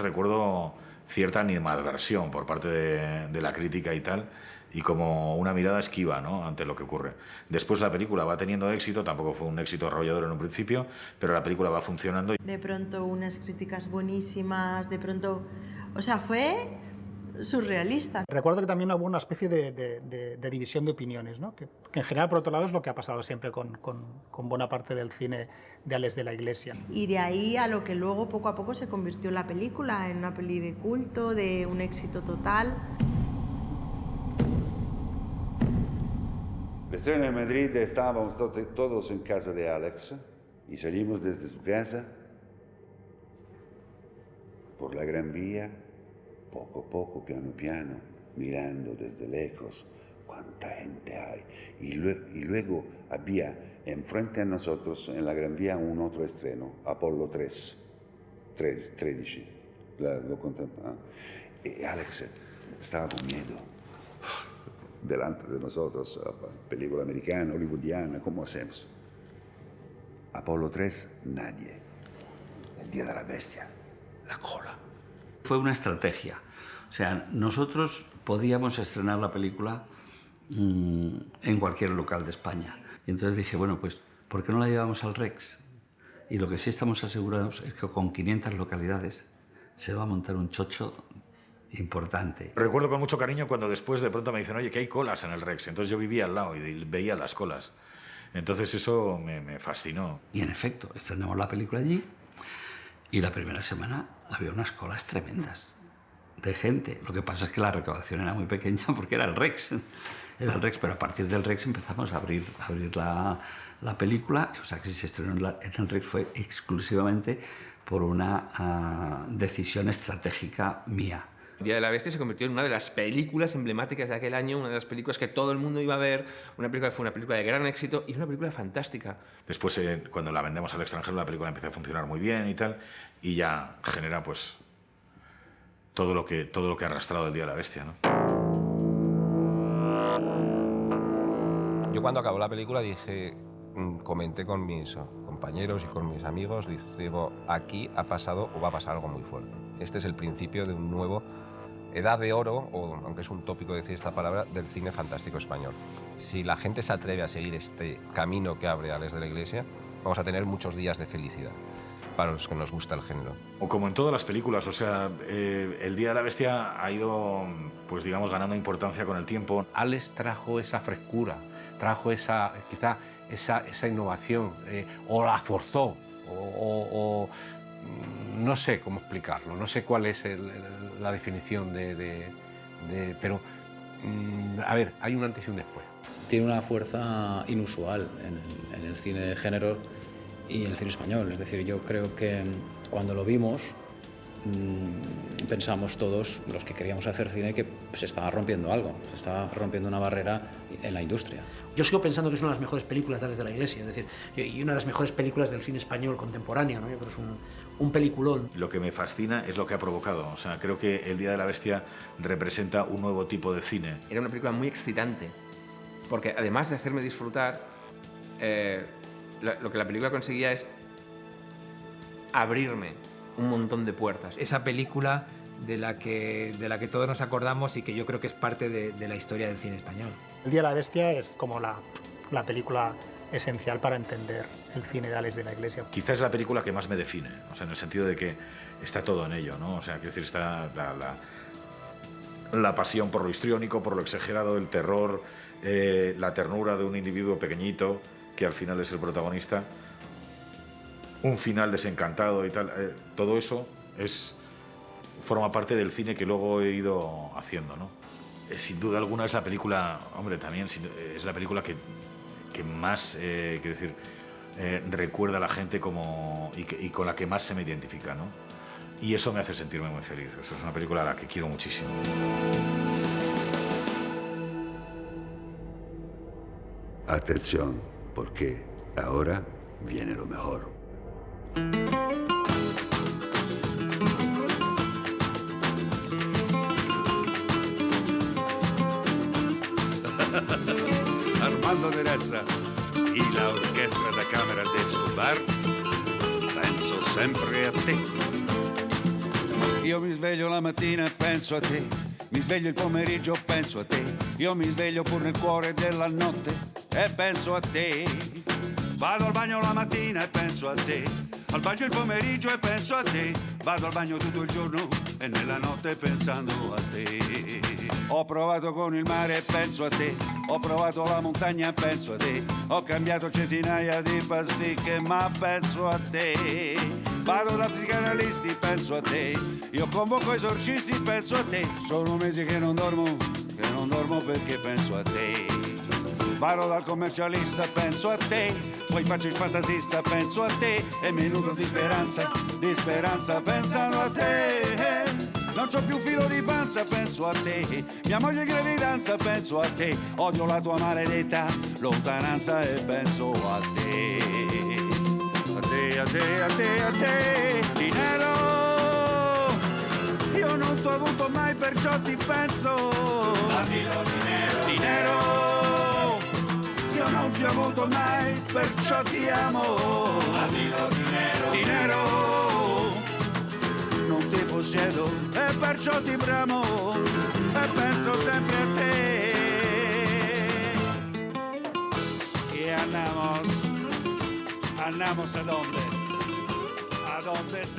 Recuerdo cierta animadversión por parte de la crítica y tal, y como una mirada esquiva, ¿no?, ante lo que ocurre. Después la película va teniendo éxito, tampoco fue un éxito arrollador en un principio, pero la película va funcionando. De pronto unas críticas buenísimas, de pronto... O sea, fue surrealista. Recuerdo que también hubo una especie de división de opiniones, ¿no? que en general, por otro lado, es lo que ha pasado siempre con buena parte del cine de Alex de la Iglesia. Y de ahí a lo que luego poco a poco se convirtió la película, en una peli de culto, de un éxito total. El estreno en Madrid, estábamos todos en casa de Alex y salimos desde su casa por la Gran Vía, poco a poco, piano piano, mirando desde lejos ¿cuánta gente hay? Y luego había enfrente a nosotros, en la Gran Vía, un otro estreno, Apollo 13. Y Alex estaba con miedo delante de nosotros, película americana, hollywoodiana, ¿cómo hacemos? Apolo 3, nadie. El Día de la Bestia, la cola. Fue una estrategia. O sea, nosotros podíamos estrenar la película en cualquier local de España. Y entonces dije, bueno, pues, ¿por qué no la llevamos al Rex? Y lo que sí estamos asegurados es que con 500 localidades se va a montar un chocho importante. Recuerdo con mucho cariño cuando después de pronto me dicen, oye, que hay colas en el Rex. Entonces yo vivía al lado y veía las colas. Entonces eso me fascinó. Y en efecto, estrenamos la película allí y la primera semana había unas colas tremendas de gente. Lo que pasa es que la recaudación era muy pequeña porque era el Rex. Era el Rex, pero a partir del Rex empezamos a abrir la película. O sea, que si se estrenó en el Rex fue exclusivamente por una decisión estratégica mía. El Día de la Bestia se convirtió en una de las películas emblemáticas de aquel año, una de las películas que todo el mundo iba a ver, una película que fue una película de gran éxito y una película fantástica. Después, cuando la vendemos al extranjero, la película empieza a funcionar muy bien y tal, y ya genera pues todo lo que ha arrastrado el Día de la Bestia, ¿no? Yo cuando acabó la película dije, comenté con mis compañeros y con mis amigos, digo, aquí ha pasado o va a pasar algo muy fuerte. Este es el principio de un nuevo edad de oro, o aunque es un tópico decir esta palabra, del cine fantástico español. Si la gente se atreve a seguir este camino que abre Alex de la Iglesia, vamos a tener muchos días de felicidad para los que nos gusta el género. O como en todas las películas, o sea, el Día de la Bestia ha ido, pues digamos, ganando importancia con el tiempo. Alex trajo esa frescura, trajo esa innovación, o la forzó, o no sé cómo explicarlo, no sé cuál es la definición pero a ver, hay un antes y un después. Tiene una fuerza inusual en el cine de género y el cine español. Es decir, yo creo que cuando lo vimos pensamos todos, los que queríamos hacer cine, que se estaba rompiendo algo, se estaba rompiendo una barrera en la industria. Yo sigo pensando que es una de las mejores películas de Alex de la Iglesia, es decir, y una de las mejores películas del cine español contemporáneo, ¿no? Yo creo que es un peliculón. Lo que me fascina es lo que ha provocado. O sea, creo que El Día de la Bestia representa un nuevo tipo de cine. Era una película muy excitante, porque además de hacerme disfrutar, lo que la película conseguía es abrirme un montón de puertas. Esa película de la que todos nos acordamos y que yo creo que es parte de la historia del cine español. El Día de la Bestia es como la película esencial para entender el cine de Alex de la Iglesia. Quizás es la película que más me define, o sea, en el sentido de que está todo en ello, ¿no? O sea, quiero decir, está la pasión por lo histriónico, por lo exagerado, el terror, la ternura de un individuo pequeñito que al final es el protagonista, un final desencantado y tal, todo eso forma parte del cine que luego he ido haciendo, ¿no? Sin duda alguna es la película, hombre, también es la película que más, quiero decir, recuerda a la gente y con la que más se me identifica, ¿no? Y eso me hace sentirme muy feliz. Eso es una película a la que quiero muchísimo. Atención, porque ahora viene lo mejor. Armando Nerezza y la orquesta da Camera de Escobar, penso sempre a te. Io mi sveglio la mattina e penso a te, mi sveglio il pomeriggio e penso a te, io mi sveglio pure nel cuore della notte e penso a te. Vado al bagno la mattina e penso a te, al bagno il pomeriggio e penso a te, vado al bagno tutto il giorno e nella notte pensando a te. Ho provato con il mare e penso a te, ho provato la montagna e penso a te, ho cambiato centinaia di pasticche ma penso a te. Vado da psicanalisti e penso a te, io convoco esorcisti e penso a te, sono mesi che non dormo perché penso a te. Vado dal commercialista, penso a te, poi faccio il fantasista, penso a te, e mi nutro di speranza pensando a te. Non c'ho più filo di panza, penso a te. Mia moglie in gravidanza, penso a te. Odio la tua maledetta lontananza e penso a te. A te, a te, a te, a te. Dinero, io non t'ho avuto mai, perciò ti penso. Dinero, io non ti ho avuto mai, perciò ti amo. Dinero, non ti possiedo e perciò ti bramo e penso sempre a te. E andamos a dónde? A dónde está?